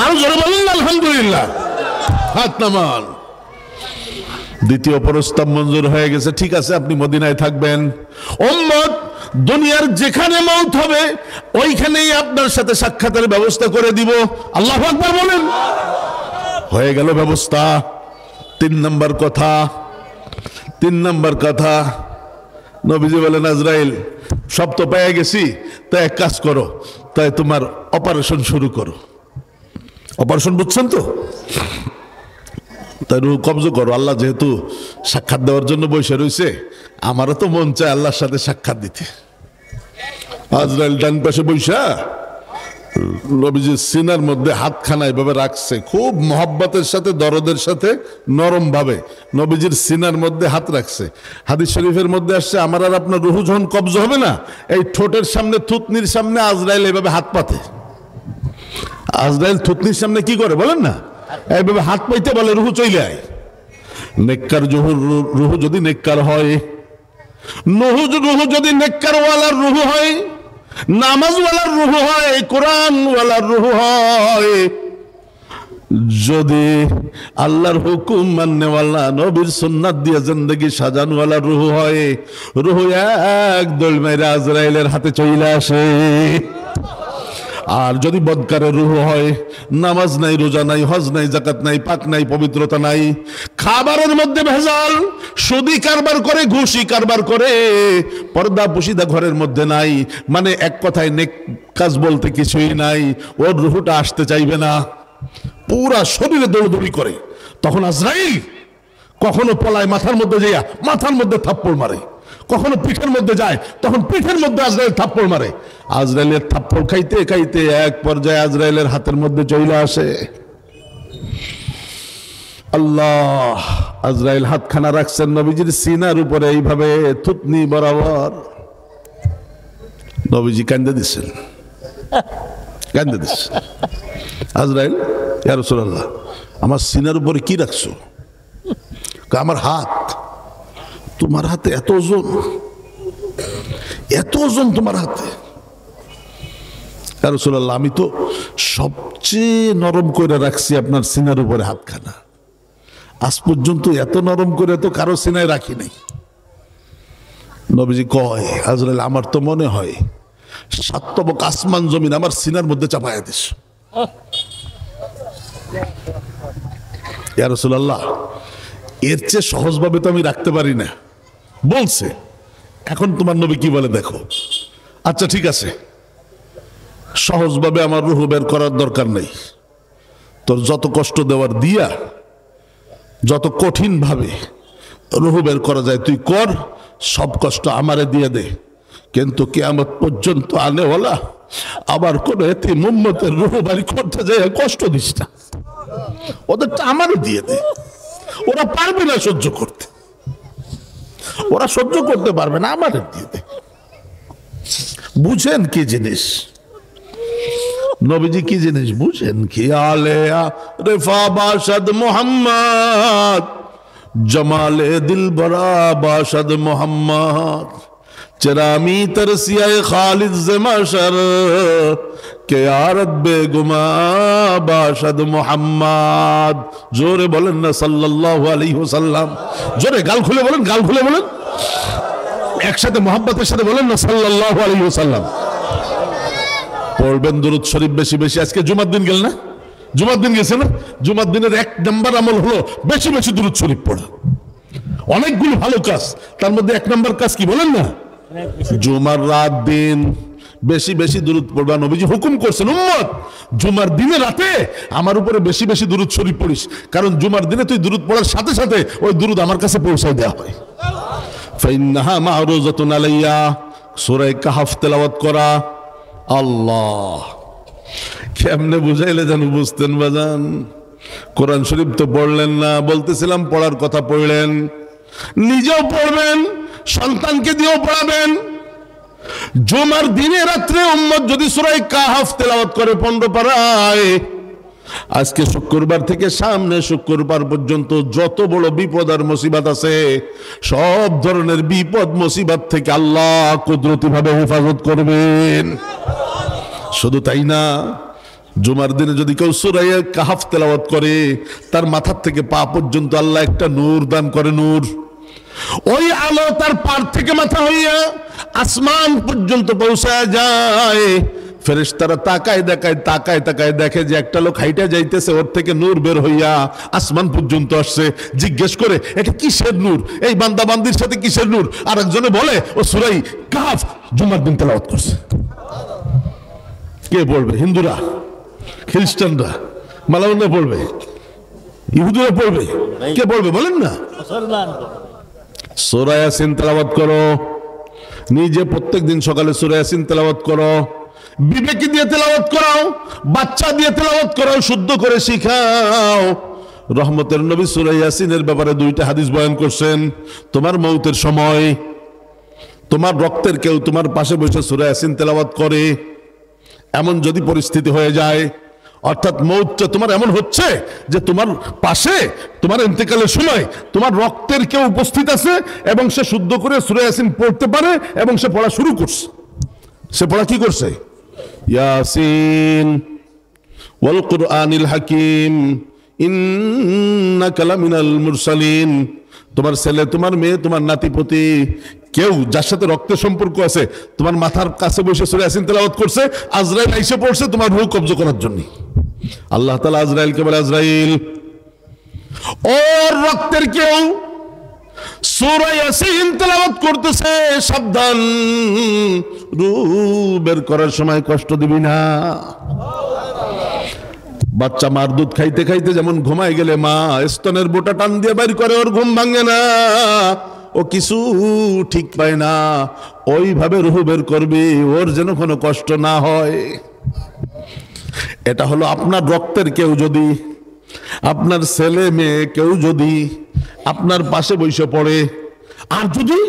আরো জোরে বলেন আলহামদুলিল্লাহ। হাত নামান। দ্বিতীয় প্রস্তাব মঞ্জুর হয়ে গেছে, ঠিক আছে, আপনি মদিনায় থাকবেন। উম্মত দুনিয়ার যেখানে মওত হবে ওইখানেই আপনার সাথে সাক্ষাতের ব্যবস্থা করে দিব। আল্লাহু আকবার বলেন। হয়ে গেল ব্যবস্থা। তিন নম্বর কথা, তিন নম্বর কথা, নবীজি বলেন, আজরাইল সব তো পেয়ে গেছি, তাই এক কাজ করো, তাই তোমার অপারেশন শুরু করো। অপারেশন বুঝছেন তো? তাই রূহ কবজ করো। আল্লাহ যেহেতু সাক্ষাৎ দেওয়ার জন্য বসে রয়েছে, আমারও তো মন চায় আল্লাহর সাথে সাক্ষাৎ দিতে। আজরাইল ডান পাশে বৈশা নবীজির সিনার মধ্যে হাতখানা এভাবে রাখছে, খুব মহব্বতের সাথে, দরদের সাথে, নরম ভাবে নবীজির সিনার মধ্যে হাত রাখছে। হাদিস শরীফের মধ্যে আসছে, আমার আর আপনার রুহু যখন কবজ হবে না, এই ঠোঁটের সামনে, থুতনির সামনে আজরাইল এভাবে হাত পাতে। আজরাইল থুতনির সামনে কি করে বলেন না? এইভাবে হাত পাইতে বলে, রুহু চলে আয়। নেককার রুহু যদি নেককার হয়, রুহু যদি নেককার ওয়ালার রুহু হয়, নামাজ ওয়ালার রুহু হয়, কোরআন ওয়ালার রুহু হয়, যদি আল্লাহর হুকুম মাননেওয়ালা, নবীর সুন্নাত দিয়ে জিন্দেগি সাজানওয়ালা রুহু হয়, রুহু এক দৌড় মেরে আজরাইলের হাতে চলে আসে। আর যদি বদকারের রুহ হয়, নামাজ নাই, রোজা নাই, হজ নাই, যাকাত নাই, পাক নাই, পবিত্রতা নাই, খাবারের মধ্যে ভেজাল, সুদি কারবার করে, ঘুষি কারবার করে, পর্দা পুশিদা ঘরের মধ্যে নাই, মানে এক কথায় নেক কাজ বলতে কিছুই নাই, ওর রুহটা আসতে চাইবে না, পুরা শরীরে দৌড়দৌড়ি করে। তখন আজরাইল কখনো পলায় মাথার মধ্যে যাইয়া মাথার মধ্যে থাপ্পড় মারে, কখনো পিঠের মধ্যে যায়, তখন পিঠের মধ্যে আজরাইল থাপ্পড় মারে। আজরাইলের থাপ্পড় খাইতে খাইতে এক পর্যায়ে আজরাইলের হাতের মধ্যে চলে আসে। আল্লাহ, আজরাইল হাতখানা রাখছেন নবীজির সিনার উপরে, এইভাবে থুতনি বরাবর। নবীজি কান্দে দিচ্ছেন, কান্দে দিচ্ছেন। আজরাইল, ইয়া রাসূলুল্লাহ, আমার সিনার উপরে কি রাখছো? আমার হাত। তোমার হাতে এত ওজন, এত ওজন তোমার হাতে? ইয়া রাসূলুল্লাহ, আমি তো সবচেয়ে নরম করে রাখছি আপনার সিনার উপরে হাতখানা। আজ পর্যন্ত এত নরম করে তো কারো সিনায় রাখি নাই। নবীজি কয়, আজরাইল, আমার তো মনে হয় সাতবক আসমান জমিন আমার সিনার মধ্যে চাপায়া দিস। ইয়া রাসূলুল্লাহ, এর চেয়ে সহজভাবে তো আমি রাখতে পারি না বলছে। এখন তোমার নবী কি বলে দেখো। আচ্ছা ঠিক আছে, সহজভাবে আমার রূহ বের করার দরকার নেই। তোর যত কষ্ট দেওয়ার দিয়া, যত কঠিন ভাবে রূহ বের করা যায় তুই কর, সব কষ্ট আমারে দিয়ে দে। কিন্তু কিয়ামত পর্যন্ত আনেওয়ালা আবার কোন এতিম উম্মতের রূহ বাড়ি করতে যায় কষ্ট দিস না, ওদেরটা আমারে দিয়ে দে। ওরা পারবে না সহ্য করতে, ওরা সহ্য করতে পারবে না, আমারে দিয়ে দে। বুঝেন কি জিনিস নবীজি, কি জিনিস বুঝেন কি? আলেয়া রেফা বাশাদ মোহাম্মদ, জমালে দিল বরা বাশাদ মোহাম্মদ, চরামি তরসিয়ায়ে খালিদ জমাশর, কে আরত বেগুমা বাশাদ মোহাম্মদ। জোরে বলেন না সাল্লাল্লাহু আলাইহি ওয়াসাল্লাম। জোরে গাল খুলে বলেন, গাল খুলে বলেন, একসাথে মোহাব্বতের সাথে বলেন না সাল্লাল্লাহু আলাইহি ওয়াসাল্লাম। পড়বেন দুরূদ শরীফ বেশি বেশি। আজকে জুমার দিন গেল না, জুমার দিন গেছে না? জুমার দিনের 1 নম্বর আমল হলো বেশি বেশি দুরূদ শরীফ পড়া। অনেকগুলো ভালো কাজ, তার মধ্যে 1 নম্বর কাজ কি বলেন না? জুমার রাত দিন বেশি বেশি দুরূদ পড়বা। নবীজি হুকুম করছেন, উম্মত জুমার দিনে রাতে আমার উপরে বেশি বেশি দুরূদ শরীফ পড়িস, কারণ জুমার দিনে তুই দুরূদ পড়ার সাথে সাথে ওই দুরূদ আমার কাছে পৌঁছায় দেওয়া হয়। ফাইন্নাহা মা'রুজাতুন আলাইয়া, সূরা কাহফ তেলাওয়াত করা। আল্লাহ, কেমনে বুঝাইলে যেন বুঝতেন বাজান। কোরআন শরীফ তো পড়লেন না, বলতেছিলাম পড়ার কথা পড়লেন, নিজেও পড়বেন, সন্তানকে দিয়েও পড়াবেন। জুমার দিনে রাত্রে উম্মত যদি সূরা কাহফ তেলাওয়াত করে 15 পারায়, আজকে শুক্রবার থেকে সামনে শুক্রবার পর্যন্ত যত বড় বিপদ আর মুসিবত আছে, সব ধরনের বিপদ মুসিবত থেকে আল্লাহ কুদরতি ভাবে হেফাজত করবেন। শুধু তাই না, জুমার দিনে যদি কেউ সূরা কাহফ তেলাওয়াত করে, তার মাথার থেকে পা পর্যন্ত আল্লাহ একটা নূর দান করে। নূর, ওই আলো তার পার থেকে মাথা হইয়া আসমান পর্যন্ত পৌঁছায় যায়। ফেরেশতারা তাকায় দেখায়, তাকায় তাকায় দেখে যে একটা লোক হাইটা যাইতেছে, ওর থেকে নূর বের হইয়া আসমান পর্যন্ত আসছে। জিজ্ঞেস করে, এটা কিসের নূর? এই বান্দা বান্দির সাথে কিসের নূর? আর একজনে বলে, ও সূরা কাহফ জুমার দিন তেলাওয়াত করছে। কে পড়বে? হিন্দুরা, খ্রিস্টানরা, মালাউনরা পড়বে, ইহুদিরা পড়বে, কে পড়বে বলেন না? সূরা ইয়াসিন তেলাওয়াত করো, নিজে প্রত্যেকদিন সকালে সূরা ইয়াসিন তেলাওয়াত করো, বিবেকে দিয়ে তেলাওয়াত করাও, বাচ্চা দিয়ে তেলাওয়াত করাও, শুদ্ধ করে শিখাও। রহমতের নবী সূরা ইয়াসিনের ব্যাপারে 2টা হাদিস বয়ান করছেন। তোমার মৌতের সময় তোমার রক্তের কেউ তোমার পাশে বসে সূরা ইয়াসিন তেলাওয়াত করে, এমন যদি পরিস্থিতি হয়ে যায়, অর্থাৎ মৌতটা তোমার এমন হচ্ছে যে তোমার পাশে তোমার ইন্তেকালের সময় তোমার রক্তের কেউ উপস্থিত আছে এবং সে শুদ্ধ করে সূরা ইয়াসিন পড়তে পারে এবং সে পড়া শুরু করছে। সে পড়া কি করছে? ইয়াসিন ওয়াল কুরআনিল হাকিম ইন্নাকা লামিনাল মুরসালিন। তোমার ছেলে, তোমার মেয়ে, তোমার নাতিপতি, কেউ যার সাথে রক্তের সম্পর্ক আছে, তোমার মাথার কাছে বসে সূরা ইয়াসিন তেলাওয়াত করছে, আজরাইল এসে পড়ছে তোমার রূহ কবজ করার জন্য। আল্লাহ তাআলা আজরাইলকে বলে, আজরাইল, ওর রক্তের কেউ সূরা ইয়াসিন তেলাওয়াত করতেছে, সাবধান, রূহ বের করার সময় কষ্ট দিবি না। বাচ্চা মার দুধ খাইতে খাইতে যেমন ঘুমায় গেলে মা স্তনের বোটা টান দিয়ে বের করে, ওর ঘুম ভাঙে না, ও কিছু ঠিক পায় না, ওইভাবে রূহ বের করবে, ওর যেন কোনো কষ্ট না হয়। এটা হলো আপনার রক্তের কেউ যদি, আপনার ছেলে মেয়ে কেউ যদি আপনার পাশে বসে পড়ে, আর যদি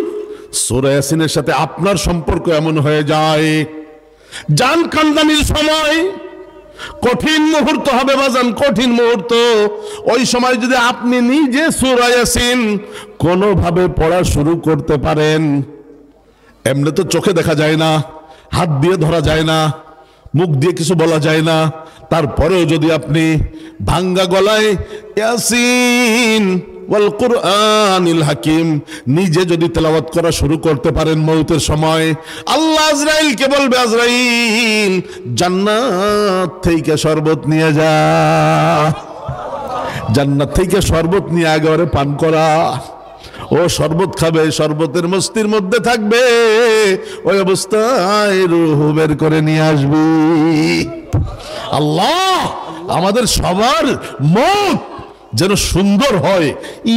সূরা ইয়াসিনের সাথে আপনার সম্পর্ক এমন হয়ে যায়, জান কান্দানির সময় কঠিন মুহূর্ত হবে বাজান, কঠিন মুহূর্ত। ওই সময় যদি আপনি নিজে সূরা ইয়াসিন কোনোভাবে পড়া শুরু করতে পারেন, এমনি তো চোখে দেখা যায় না, হাত দিয়ে ধরা যায় না, মুখ দিয়ে কিছু বলা যায় না, তারপরেও যদি আপনি ভাঙ্গা গলায় ইয়াসিন ওয়াল কুরআনিল হাকিম নিজে যদি তেলাওয়াত করা শুরু করতে পারেন, মউতের সময় আল্লাহ আজরাইলকে বলবে, আজরাইল জান্নাত থেকে শরবত নিয়ে যা, জান্নাত থেকে শরবত নিয়ে একেবারে পান করা। ও শরবত খাবে, শরবতের মস্তির মধ্যে থাকবে, ওই অবস্থায় রূহ বের করে নিয়ে আসবি। আল্লাহ আমাদের সবার মত যেন সুন্দর হয়,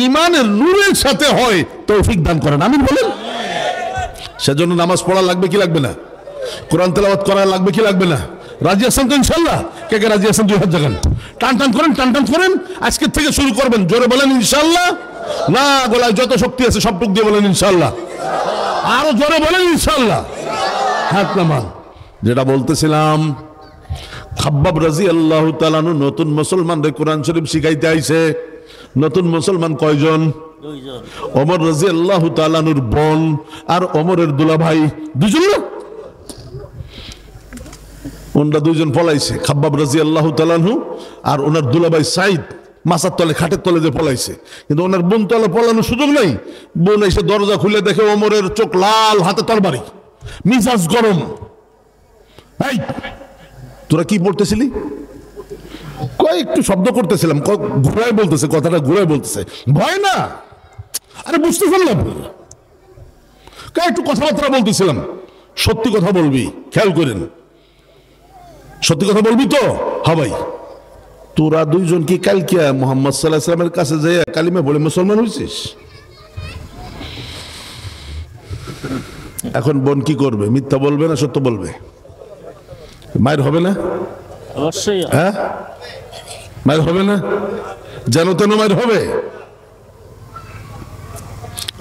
ইমানের নূরের সাথে হয়, তৌফিক দান করেন, আমিন বলেন। সেজন্য নামাজ পড়া লাগবে কি লাগবে না? কোরআন তেলাওয়াত করা লাগবে কি লাগবে না? রাজি আছেন তো ইনশাআল্লাহ? কে কে রাজি আছেন? 2 হাত জাগান, টান টান করেন, টান টান করেন। আজকের থেকে শুরু করবেন, জোরে বলেন ইনশাআল্লাহ। না, গলায় যত শক্তি আছে সবটুক দিয়ে বলেন ইনশাআল্লাহ। আরো জোরে বলেন ইনশাআল্লাহ। হাত নামান। যেটা বলতেছিলাম, খাব্বাব রাদিয়াল্লাহু তাআলা আনহু নতুন মুসলমানদের কোরআন শরীফ শিখাইতে আইছে। নতুন মুসলমান কয়জন? 2 জন। ওমর রাদিয়াল্লাহু তাআলা আনহুর বোন আর ওমরের দুলাভাই 2 জন না? ওনারা 2 জন পলাইছে, খাব্বাব রাদিয়াল্লাহু তাআলা আনহু আর ওনার দুলাভাই সাইদ মাথার তলে, খাটের তলে যে পলাইছে। কিন্তু ওনার বোন তলে পলানোর সুযোগ নাই। বোন এসে দরজা খুলে দেখে ওমরের চোখ লাল, হাতে তরবারি, মিজাজ গরম। এই তোরা কি পড়তেছিলি? কয় একটু শব্দ করতেছিলাম, ঘুরায় বলতেছে, কথাটা ঘুরায় বলতেছে। ভয় না? আরে বুঝতে পারলাম, একটু কথাবার্তা বলতেছিলাম। সত্যি কথা বলবি, খেয়াল করেন, সত্যি কথা বলবি তো? হ্যাঁ ভাই। তোরা 2 জন কি কালকে মুহাম্মদ সাল্লাল্লাহু আলাইহি ওয়াসাল্লামের কাছে যে কালিমা বলে মুসলমান হয়েছিস? এখন বোন কি করবে? মিথ্যা বলবে না সত্য বলবে? মায়ের হবে না? অবশ্যই। হ্যাঁ, মায়ের হবে না? যেন তেন মায়ের হবে।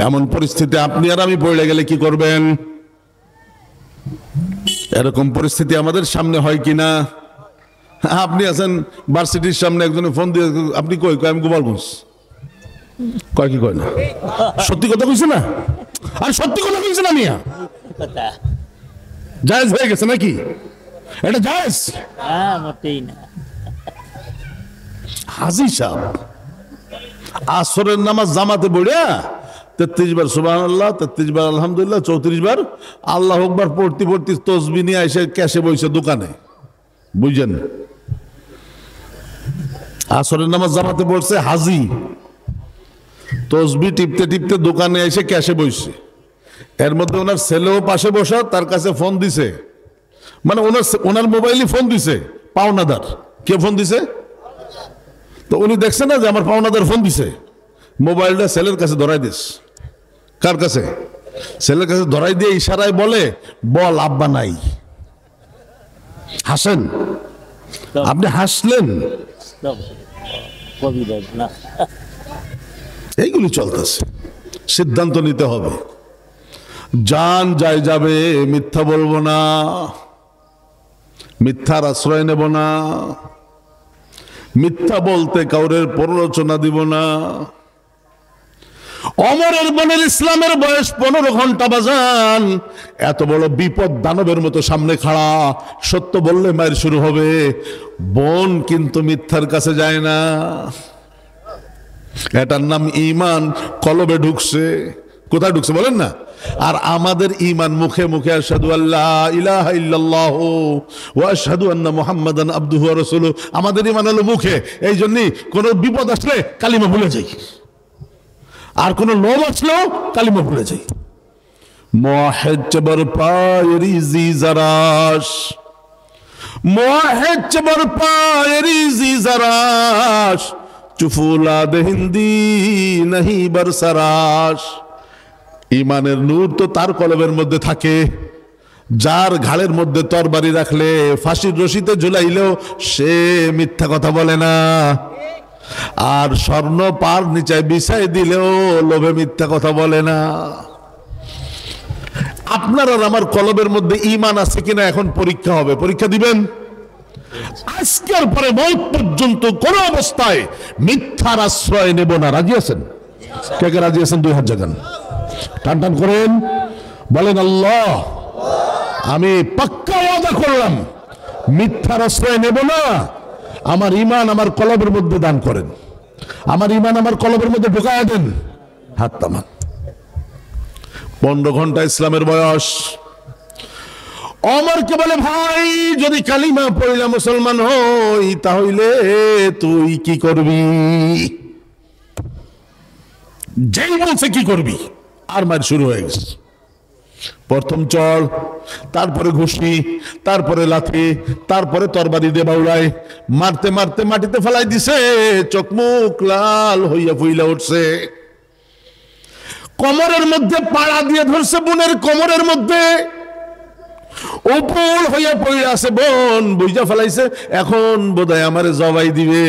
এমন পরিস্থিতি আপনি আর আমি পড়ে গেলে কি করবেন? এরকম পরিস্থিতি আমাদের সামনে হয় কিনা? আপনি আছেন ভার্সিটির সামনে, একজনে ফোন দিয়ে, আপনি কই? আমি গোপালগঞ্জ। কয় কি কয় না? সত্যি কথা কইছে না? আর সত্যি কথা কইছে না মিয়া? জায়েজ হয়ে গেছে নাকি? এটা জায়েজ? হ্যাঁ, মোটেই না। হাজী সাহেব আসরের নামাজ জামাতে পড়িয়া 33 বার সুবহানাল্লাহ, 33 বার আলহামদুলিল্লাহ, 34 বার আল্লাহু আকবার পড়তে পড়তে তসবিহ নিয়ে এসে ক্যাশে বইছে দোকানে। বুঝছেন? আসরের নামাজ জামাতে পড়ছে হাজী, তসবিহ টিপতে টিপতে দোকানে এসে ক্যাশে বইছে। এর মধ্যে ওনার ছেলেও পাশে বসা, তার কাছে ফোন দিছে, মানে ওনার মোবাইলে ফোন দিছে পাওনাদার। কে ফোন দিছে? তো উনি দেখছে না যে আমার পাওনাদার ফোন দিছে, মোবাইলটা ছেলের কাছে ধরাই দিস। কার কাছে? ছেলের কাছে ধরাই দিয়ে ইশারায় বলে, বল আব্বা নাই। হাসেন, আপনি হাসলেন। এইগুলি চলতেছে। সিদ্ধান্ত নিতে হবে, জান যাই যাবে, মিথ্যা বলবো না, মিথ্যার আশ্রয় নেব না, মিথ্যা বলতে কাউরের প্ররোচনা দিব না। ওমরের বোনের ইসলামের বয়স 15 ঘন্টা বাজান, এত বড় বিপদ দানবের মতো সামনে খাড়া, সত্য বললে মায়ের শুরু হবে। বোন কিন্তু মিথ্যার কাছে যায় না, এটার নাম ঈমান। কলবে ঢুকছে, কোথায় ঢুকছে বলেন না? আর আমাদের ঈমান মুখে মুখে আশহাদু আল্লা ইলাহা ইল্লাল্লাহ ওয়া আশহাদু আন্না মুহাম্মাদান আবদুহু ওয়া রাসূলুহু। আমাদের ঈমান হলো মুখে। এই জন্যই কোন বিপদ আসলে কালিমা ভুলে যাই, আর কোন লোভ আসলেও কালিমা ভুলে যাই। মুআহিদ চবর পায়রি জিজারাশ, মুআহিদ চবর পায়রি জিজারাশ, চুফুলাদ হিন্দি নাহি বরসরাশ। ইমানের নূর তো তার কলবের মধ্যে থাকে, যার ঘাড়ের মধ্যে তরবারি রাখলে, ফাঁসির রশিতে ঝুলাইলেও সে মিথ্যা কথা বলে না। আর স্বর্ণ পার নিচে বিছাই দিলেও লোভে মিথ্যা কথা বলে না। আপনার আর আমার কলবের মধ্যে ঈমান আছে কিনা এখন পরীক্ষা হবে। পরীক্ষা দিবেন। আজকের পরে মওত পর্যন্ত কোন অবস্থায় মিথ্যার আশ্রয় নেব না। রাজি আছেন? কে কে রাজি আছেন? 2 হাত জাগান, টান টান করেন, বলেন আল্লাহ আমি পাক্কা ওয়াদা করলাম মিথ্যার আশ্রয় নেব না। আমার ঈমান আমার কলবের মধ্যে দান করেন, আমার ঈমান আমার কলবের মধ্যে ঢোকায় দেন। হাত তামান। 15 ঘন্টা ইসলামের বয়স। ওমরকে বলে, ভাই যদি কালিমা পড়িলা মুসলমান হই তাহলে তুই কি করবি? যেই বলছে কি করবি, আর মার শুরু হয়ে গেছে। প্রথম চড়, তারপরে ঘুষি, তারপরে লাথি, তারপরে তরবারি দিয়ে বাউলায় মারতে মারতে মাটিতে ফেলাই দিছে। চোখ মুখ লাল হইয়া ফুইলা উঠছে। কোমরের মধ্যে পাড়া দিয়ে ধরছে, বোনের কোমরের মধ্যে উপর হইয়া পড়ে আছে। বোন বুঝা ফেলাইছে এখন বোধহয় আমারে জবাই দিবে।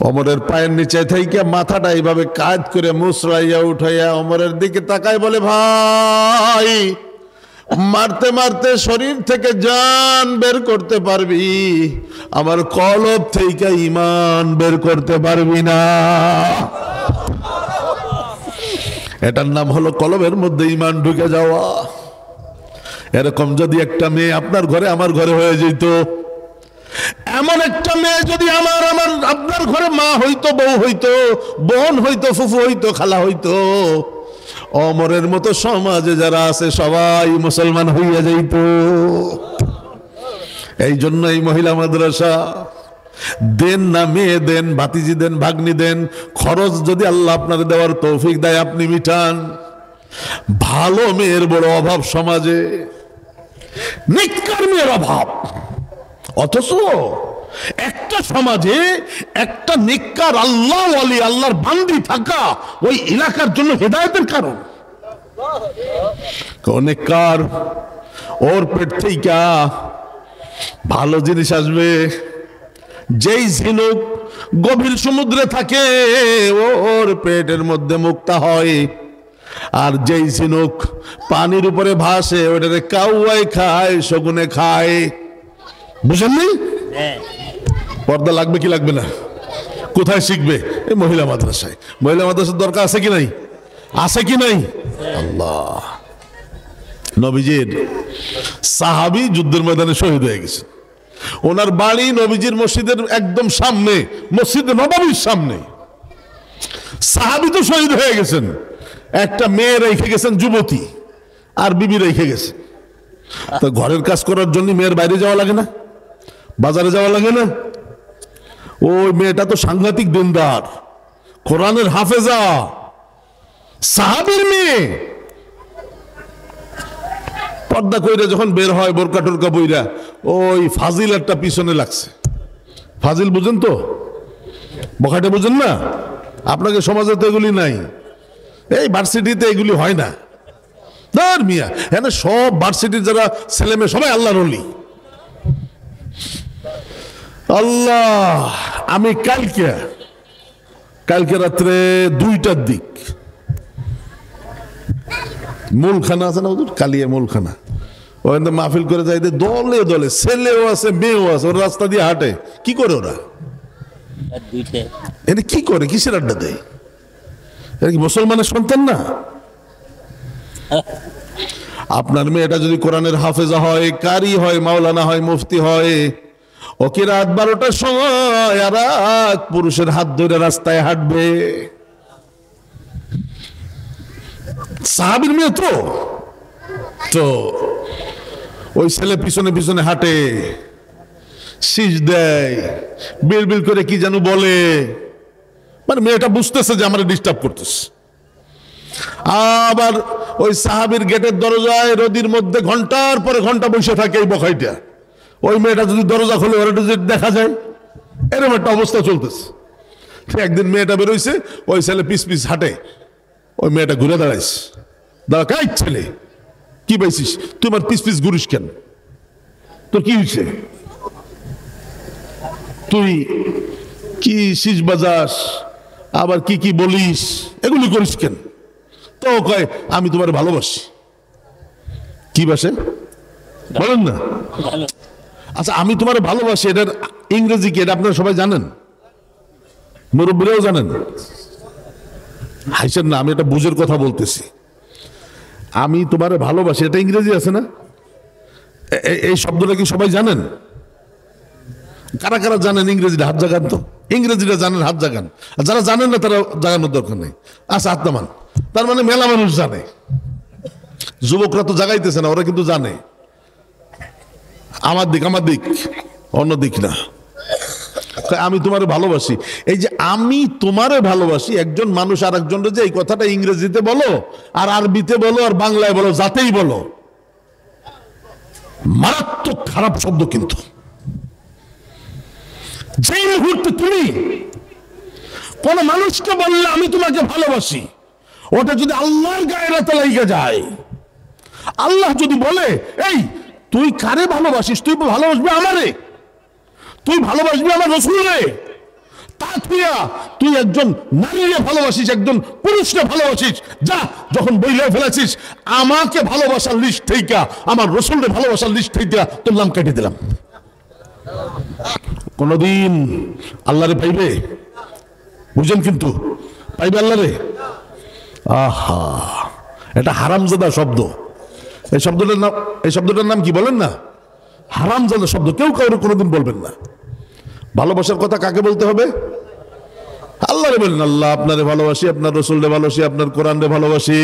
ওমরের পায়ের নিচে থেকে মাথাটা এইভাবে কাজ করে মুসরাইয়া উঠাইয়া ওমরের দিকে তাকায়, বলে ভাই মারতে মারতে শরীর থেকে জান বের করতে পারবি, আমার কলব থেকে ঈমান বের করতে পারবি না। এটার নাম হলো কলবের মধ্যে ঈমান ঢুকে যাওয়া। এরকম যদি একটা মেয়ে আপনার ঘরে আমার ঘরে হয়ে যেত, এমন একটা মেয়ে যদি আমার আপনার ঘরে মা হইতো, বউ হইতো, বোন হইতো, ফুফু হইতো, খালা হইতো, ওমরের মতো সমাজে যারা আছে সবাই মুসলমান হইয়া যাইত। এই জন্য এই মহিলা মাদ্রাসা দেন না, মেয়ে দেন, ভাতিজি দেন, ভাগ্নি দেন, খরচ যদি আল্লাহ আপনার দেওয়ার তৌফিক দেয় আপনি মিটান। ভালো মেয়ের বড় অভাব সমাজে, নেককার মেয়ের অভাব। অথচ একটা সমাজে একটা নেককার আল্লাহ ওয়ালি, আল্লাহর বান্দি থাকা ওই এলাকার জন্য হেদায়েতের কারণ। নেককার, ওর পেট থেকে ভালো জিনিস আসবে। যেই ঝিনুক গভীর সমুদ্রে থাকে ওর পেটের মধ্যে মুক্তা হয়, আর যেই ঝিনুক পানির উপরে ভাসে ওটারে কাউয়াই খায়, শগুনে খায়। বুঝেননি? পর্দা লাগবে কি লাগবে না? কোথায় শিখবে? এই মহিলা মাদ্রাসায়। মহিলা মাদ্রাসার দরকার আছে কি নাই? আছে কি নাই? আল্লাহ, নবীজির সাহাবী যুদ্ধের ময়দানে শহীদ হয়ে গেছে। ওনার বাড়ি নবীজির মসজিদের একদম সামনে, মসজিদ নববীর সামনে। সাহাবী তো শহীদ হয়ে গেছেন, একটা মেয়ে রেখে গেছেন যুবতী, আর বিবি রেখে গেছে। তো ঘরের কাজ করার জন্য মেয়ের বাইরে যাওয়া লাগে না? বাজারে যাওয়া লাগে না? ওই মেয়েটা তো সাংঘাতিক দিনদার, কোরআনের হাফেজা, সাহাবীর মেয়ে। পর্দা কইরা যখন বের হয় বোরকা টোরকা বইরা, ওই ফাজিল একটা পিছনে লাগছে। ফাজিল বুঝেন তো? বখাটে বুঝেন না? আপনাকে সমাজে তো এগুলি নাই, এই ভার্সিটিতে এগুলি হয় না। ধর মিয়া, হ্যাঁ সব ভার্সিটির যারা ছেলে মেয়ে সবাই আল্লাহর ওলি। আল্লাহ, আমি কালকে রাত্রে 2টার দিক, মূলখানা আছে না ওদের, কালিয়া মূলখানা, ওখানে মাহফিল করে যাইতে দলে দলে ছেলেও আছে মেয়েও আছে। ওরা রাস্তা দিয়ে হাঁটে, কি করে ওরা? এনে কি করে? কিসের আড্ডা দেয়? এরা কি মুসলমানের সন্তান না? আপনার মেয়েটা যদি কোরআনের হাফেজা হয়, কারি হয়, মাওলানা হয়, মুফতি হয়, ওকে রাত 12টার সময় আর এক পুরুষের হাত ধরে রাস্তায় হাঁটবে। সাহাবীর মেয়ে তো ওই ছেলে পিছনে পিছনে হাঁটে, শীষ দেয়, বিড়বিড় করে কি যেন বলে। মানে মেয়েটা বুঝতেছে যে আমার ডিস্টার্ব করতেছে। আবার ওই সাহাবীর গেটের দরজায় রোদির মধ্যে ঘন্টার পরে ঘন্টা বসে থাকে এই বখাইটা। ওই মেয়েটা যদি দরজা খোলে ওরা যদি দেখা যায়, এরকম একটা অবস্থা চলতেছে। একদিন মেয়েটা বেরোইছে, ওই ছেলে পিস পিস হাঁটে, ওই মেয়েটা ঘুরে দাঁড়াইছে। দাঁড়া, কাই ছেলে, কি পাইছিস তুই? আমার পিস পিস ঘুরিস কেন? তোর কি হয়েছে? তুই কি শীষ বাজাস, আবার কি কি বলিস, এগুলি করিস কেন? তো কয় আমি তোমার ভালোবাসি। কি বাসে বলেন না? ভালো। আচ্ছা, আমি তোমার ভালোবাসি এটার ইংরেজি কি, এটা আপনারা সবাই জানেন? মুরব্বীরাও জানেন? হাইছেন না, আমি এটা বুঝের কথা বলতেছি। আমি তোমার ভালোবাসি এটা ইংরেজি আছে না? এই শব্দটা কি সবাই জানেন? কারা কারা জানেন ইংরেজিটা? হাত জাগান তো। ইংরেজিটা জানেন, হাত জাগান। আর যারা জানেন না তারা জাগানোর দরকার নেই। আচ্ছা, হাত নামান। তার মানে মেলা মানুষ জানে। যুবকরা তো জাগাইতেছে না, ওরা কিন্তু জানে। আমার দিক অন্য দিক না। আমি তোমারে ভালোবাসি, এই যে আমি তোমারে ভালোবাসি, একজন মানুষ আর একজনের যে এই কথাটা ইংরেজিতে বলো আর আরবিতে বলো আর বাংলায় বলো, যাতেই বলো, মারাত্মক খারাপ শব্দ। কিন্তু যে মুহূর্তে তুমি কোন মানুষকে বললে আমি তোমাকে ভালোবাসি, ওটা যদি আল্লাহর গায়ের হাতে লাগিয়ে যায়, আল্লাহ যদি বলে এই তুই কারে ভালোবাসিস, তুই ভালোবাসবি আমারে, তুই ভালোবাসবি আমার রাসূলরে, তা তুই একজন নারীরে ভালোবাসিস, একজন পুরুষকে ভালোবাসিস, যা যখন বইলে ফেলেছিস আমাকে ভালোবাসার লিস্ট থেকে, আমার রাসূলরে ভালোবাসার লিস্ট থেকে তোর নাম কেটে দিলাম। কোনদিন আল্লাহরে পাইবে? বুঝেন কিন্তু, পাইবে আল্লাহরে? আহা, এটা হারামজাদা শব্দ। এই শব্দটার নাম কি বলেন না? হারামজাদা শব্দ। কেউ কাউরে কোনোদিন বলবেন না। ভালোবাসার কথা কাকে বলতে হবে? আল্লাহরে বলেন, আল্লাহ আপনারে ভালোবাসি, আপনার রাসূলরে ভালোবাসি, আপনার কোরআনরে ভালোবাসি।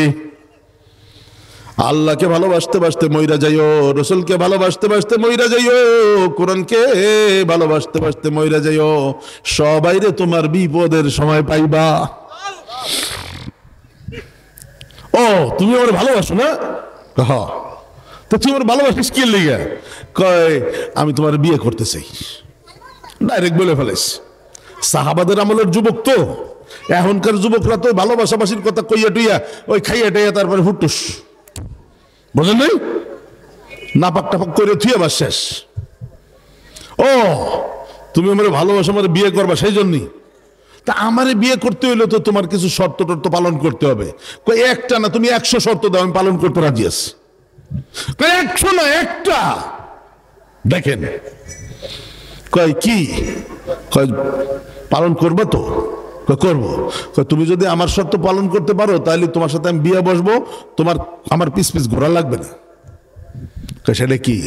আল্লাহকে ভালোবাসতে বাসতে মইরা যাইও, রাসূলকে ভালোবাসতে বাসতে মইরা যাইও, কোরআনকে ভালোবাসতে বাসতে মইরা যাইও, সবাইরে তোমার বিপদের সময় পাইবা। ও, তুমি আমার ভালোবাসো না? হ্যাঁ, তো তুমি আমার ভালোবাসিস কি লিগা? কয় আমি তোমার বিয়ে করতে চাই। ডাইরেক্ট বলে ফেলেছ। সাহাবাদের আমলের যুবক তো, এখনকার যুবকরা তো ভালোবাসাবাসির কথা কইয়া টুইয়া ওই খাইয়া টাইয়া তারপরে ফুটুস, বুঝলেন নাই? নাপাক টাপাক করে থুয়ে আবার শেষ। ও, তুমি আমার ভালোবাসা, আমার বিয়ে করবা, সেই জন্যই। তা আমারে বিয়ে করতে হইলে তো তোমার কিছু শর্ত টর্ত পালন করতে হবে। কই একটা না, তুমি 100 শর্ত দাও, আমি পালন করতে রাজি আছি। কই 100 না, একটা। দেখেন কয় কি, কয় পালন করবো তো? করবো। তুমি যদি আমার শর্ত পালন করতে পারো তাহলে তোমার সাথে আমি বিয়ে বসবো, তোমার আমার পিস পিস ঘোরা লাগবে না। সেটা কি?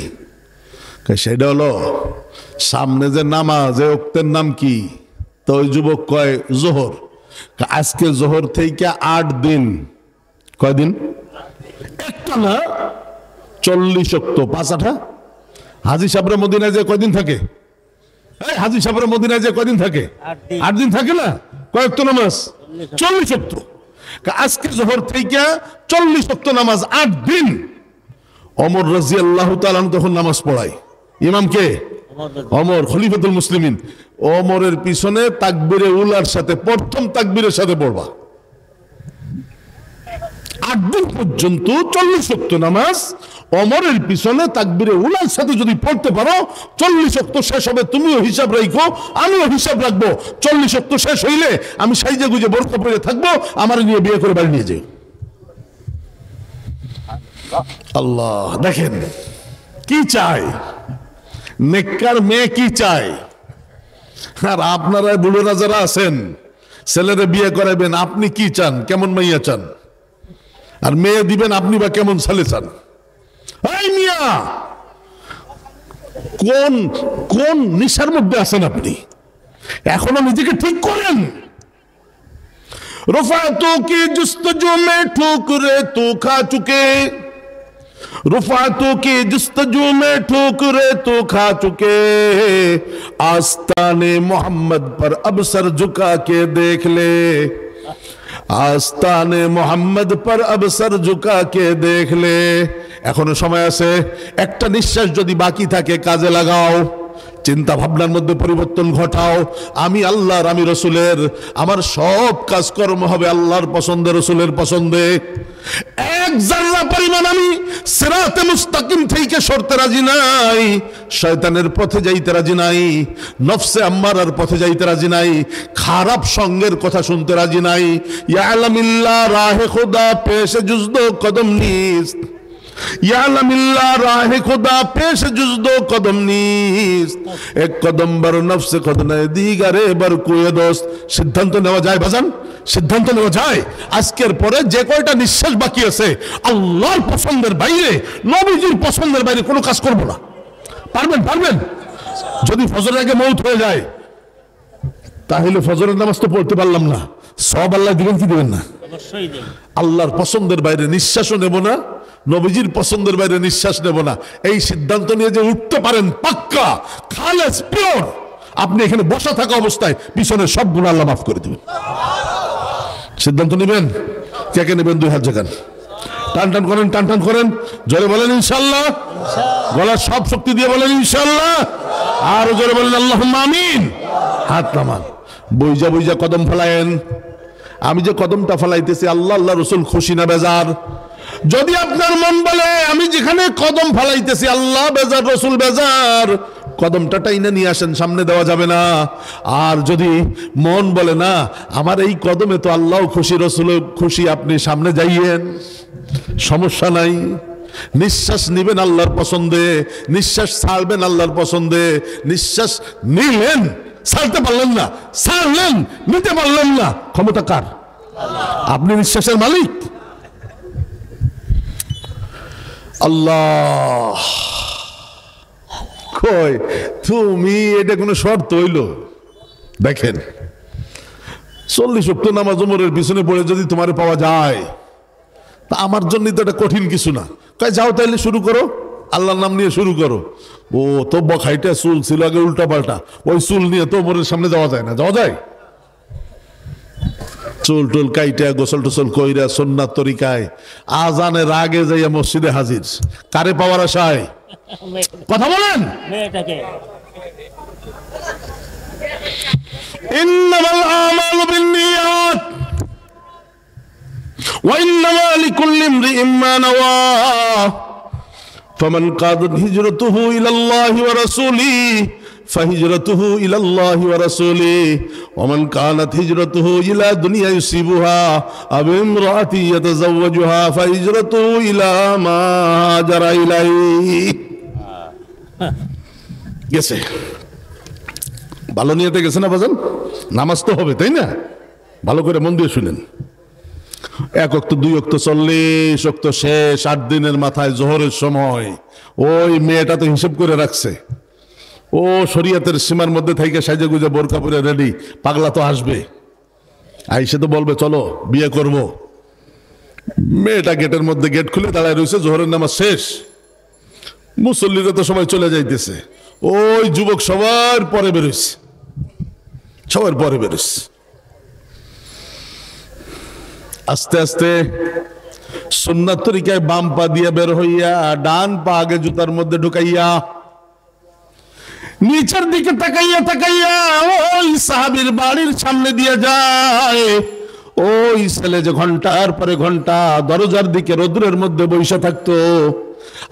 সেটা হলো সামনে যে নামাজ, ওক্তের নাম কি? তো ওই যুবক কয় জোহর। আজকে জোহর থেকে 8 দিন। কয়দিন? একটা না, 40 ওয়াক্ত, 5 8। হাজী সাহেবরা মদিনায় যে কয়দিন থাকে? হাজী সাহেবরা মদিনায় যে কয়দিন থাকে? 8 দিন থাকে না? কয়েকটা নামাজ? 40 ওয়াক্ত। আজকে জোহর থেকে 40 ওয়াক্ত নামাজ, 8 দিন। ওমর রাদিয়াল্লাহু তাআলা তখন নামাজ পড়ায়। ইমাম কে? ওমর, খলিফাতুল মুসলিমিন। ওমরের পিছনে তাকবীরে উলার সাথে, প্রথম তাকবীরের সাথে পড়বা। 8 দিন পর্যন্ত 40 ওয়াক্ত নামাজ ওমরের পিছনে তাকবীরে উলার সাথে যদি পড়তে পারো, 40 ওয়াক্ত শেষ হবে। তুমিও হিসাব রাখো, আমিও হিসাব রাখবো। 40 ওয়াক্ত শেষ হইলে আমি সাইজে গুজে বোরকা পরে থাকবো, আমার নিয়ে বিয়ে করে বাড়ি নিয়ে যাই। আল্লাহ, দেখেন কি চাই, নেককার মেয়ে কি চায়। আর আপনারা বুড়োরা যারা আছেন, ছেলেরা বিয়ে করাবেন, আপনি কি চান? কেমন মাইয়া চান? আর মেয়ে দিবেন আপনি বা কেমন ছেলে চান? এই মিয়া, কোন কোন নিশার মধ্যে আছেন আপনি? এখনো নিজেকে ঠিক করেন। রফাতোं की जुस्तजू में ठोकरे तो खा चुके, रुफातों की जुस्तजू में ठोकरे तो खा चुके, आस्ताने मोहम्मद पर अब सर झुका के देख ले, आस्ताने मोहम्मद पर अब सर झुका के देख ले। এখনো সময় আছে, একটা নিঃশ্বাস যদি বাকি থাকে কাজে লাগাও। চিন্তা ভাবনার মধ্যে পরিবর্তন ঘটাও। আমি আল্লাহর, আমি রসুলের, আমার সব কাজকর্ম হবে আল্লাহর পছন্দে, রসুলের পছন্দে। এক জাররা পরিমাণ আমি সিরাতে মুস্তাকিম থেকে সরতে রাজি নাই, শয়তানের পথে যাইতে রাজি নাই, নফসে আম্মারার পথে যাইতে রাজি নাই, খারাপ সঙ্গের কথা শুনতে রাজি নাই। ইয়ালামিল্লাহ রাহে খুদা পেশে জুজদো কদম নিস্ত, ইয়ালামিল্লাহ রাহে খুদা পেশে জুজদো কদম নিস্ত, এক কদম বার নফসে খদনা দিগারে বার কুয়ে দোস্ত। সিদ্ধান্ত নেওয়া যায় বাজান, সিদ্ধান্ত নেওয়া যায়। আজকের পরে যে কয়টা নিঃশ্বাস বাকি আছে আল্লাহর পছন্দের বাইরে, নবীজির পছন্দের বাইরে কোনো কাজ করব না। পারবেন? পারবেন? যদি ফজরের আগে মৌত হয়ে যায় তাহলে ফজরের নামাজ তো পড়তে পারলাম না, সব আল্লাহ দিবেন কি দিবেন না? অবশ্যই দেব। আল্লাহর পছন্দের বাইরে নিঃশ্বাসও নেব না, নবীজির পছন্দের বাইরে নিঃশ্বাস নেব না। এই সিদ্ধান্ত নিয়ে যে উঠতে পারেন পাক্কা খালেস পিওর, আপনি এখানে বসা থাকা অবস্থায় পিছনে সব গুনাহ আল্লাহ মাফ করে দিবেন। সিদ্ধান্ত নেবেন? কে কে নেবেন? 2 হাত জাগান, টান টান করেন, টান টান করেন, জোরে বলেন ইনশাআল্লাহ। গলার সব শক্তি দিয়ে বলেন ইনশাআল্লাহ। আর জোরে বলেন আল্লাহুম্মা আমিন। হাত নামান, বইজা বইজা কদম ফেলায়েন। আমি যে কদমটা ফেলাইতেছি আল্লাহ আল্লাহ রসুল খুশি না বেজার? যদি আপনার মন বলে আমি যেখানে কদম ফেলাইতেছি আল্লাহ বেজার, রসুল বেজার, কদমটা টাইনা নিয়ে আসেন, সামনে দেওয়া যাবে না। আর যদি মন বলে না আমার এই কদমে তো আল্লাহ খুশি, রসুল খুশি, আপনি সামনে যাইয়েন, সমস্যা নাই। নিঃশ্বাস নিবেন আল্লাহর পছন্দে, নিঃশ্বাস ছাড়বেন আল্লাহর পছন্দে। নিঃশ্বাস নিলেন, ছাড়তে পারলেন না, ছাড়লেন, নিতে পারলেন না, ক্ষমতা কার? আপনি নিঃশ্বাসের মালিক আল্লাহ। কই তুমি, এটা কোনো শর্ত হইল? দেখেন 40 ওয়াক্ত নামাজ ওমরের পিছনে পড়ে যদি তোমার পাওয়া যায় তা আমার জন্য তো এটা কঠিন কিছু না। কয় যাও তাইলে শুরু করো, আল্লাহর নাম নিয়ে শুরু করো। ও তো বখাইটা চুল ছিল আগে উল্টা পাল্টা, ওই চুল নিয়ে তো ওমরের সামনে যাওয়া যায় না? যাওয়া যায়? চুল টুল কাইটা গোসল টোসল কইরা সুন্নাত তরিকায় আজানের আগে যাইয়া মসজিদে হাজির, কারে পাওয়ার আশায়? কথা বলেন। মেয়েটাকে ইন্নামাল আমালু বিন্নিয়াত ওয়া ইন্নামা লিকুল্লি ইমরিইম মা নাওয়া ফামান কাদাত হিজরাতুহু ইলাল্লাহি ওয়া রাসূলিহি ফাহিজরাতুহু ইলাল্লাহি ওয়া রাসূলিহি ওয়া মান কানাত হিজরাতুহু ইলা দুনিয়া ইউসিবুহা আও ইমরাআতি ইয়াতাযাওয়াজুহা ফাহিজরাতুহু ইলা মা হাজারা ইলাইহি। গেছে, ভালো নিয়তে গেছে না বাজান? নামাজ তো হবে, তাই না? ভালো করে মন দিয়ে শুনেন। 1 ওয়াক্ত 2 ওয়াক্ত 40 ওয়াক্ত শেষ, 8 দিনের মাথায় জোহরের সময়। ওই মেয়েটা তো হিসাব করে রাখছে, ও শরীয়তের সীমার মধ্যে থেকে সাজে গুজে বোরকা পরে রেডি। পাগলা তো আসবে, আইসে তো বলবে চলো বিয়ে করব। মেয়েটা গেটের মধ্যে গেট খুলে দাঁড়ায় রয়েছে, জোহরের নামাজ শেষ, মুসল্লিরা তো সবাই চলে যাইতেছে, ওই যুবক সবার পরে বেরোইছে, সবার পরে বেরোইছে। আস্তে আস্তে সুন্নাত তরিকায় বাম পা দিয়ে বের হইয়া ডান পা আগে জুতার মধ্যে ঢুকাইয়া নিচের দিকে তাকাইয়া তাকাইয়া ওই সাহাবীর বাড়ির সামনে দিয়ে যায়। ওই ছেলে যে ঘন্টার পরে ঘন্টা দরজার দিকে রোদ্রের মধ্যে বসে থাকতো,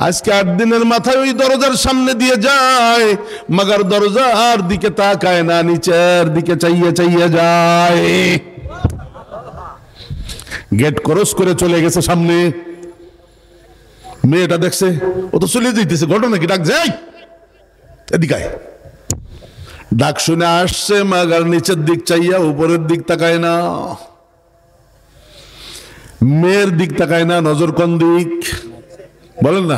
আজকে 8 দিনের মাথায় ওই দরজার সামনে দিয়ে যায়, মাগার দরজার দিকে তাকায় না, নিচের দিকে চাইয়ে চাইয়ে যায়। গেট ক্রস করে চলে গেছে সামনে, মেয়েটা দেখছে ও তো চলে যাইতেছে, ঘটনা কি? ডাক যাই এদিকে, ডাক শুনে আসছে, মাগার নিচের দিক চাইয়া উপরের দিক তাকায় না, মেয়ের দিক তাকায় না, নজর কোন দিক বলেন না?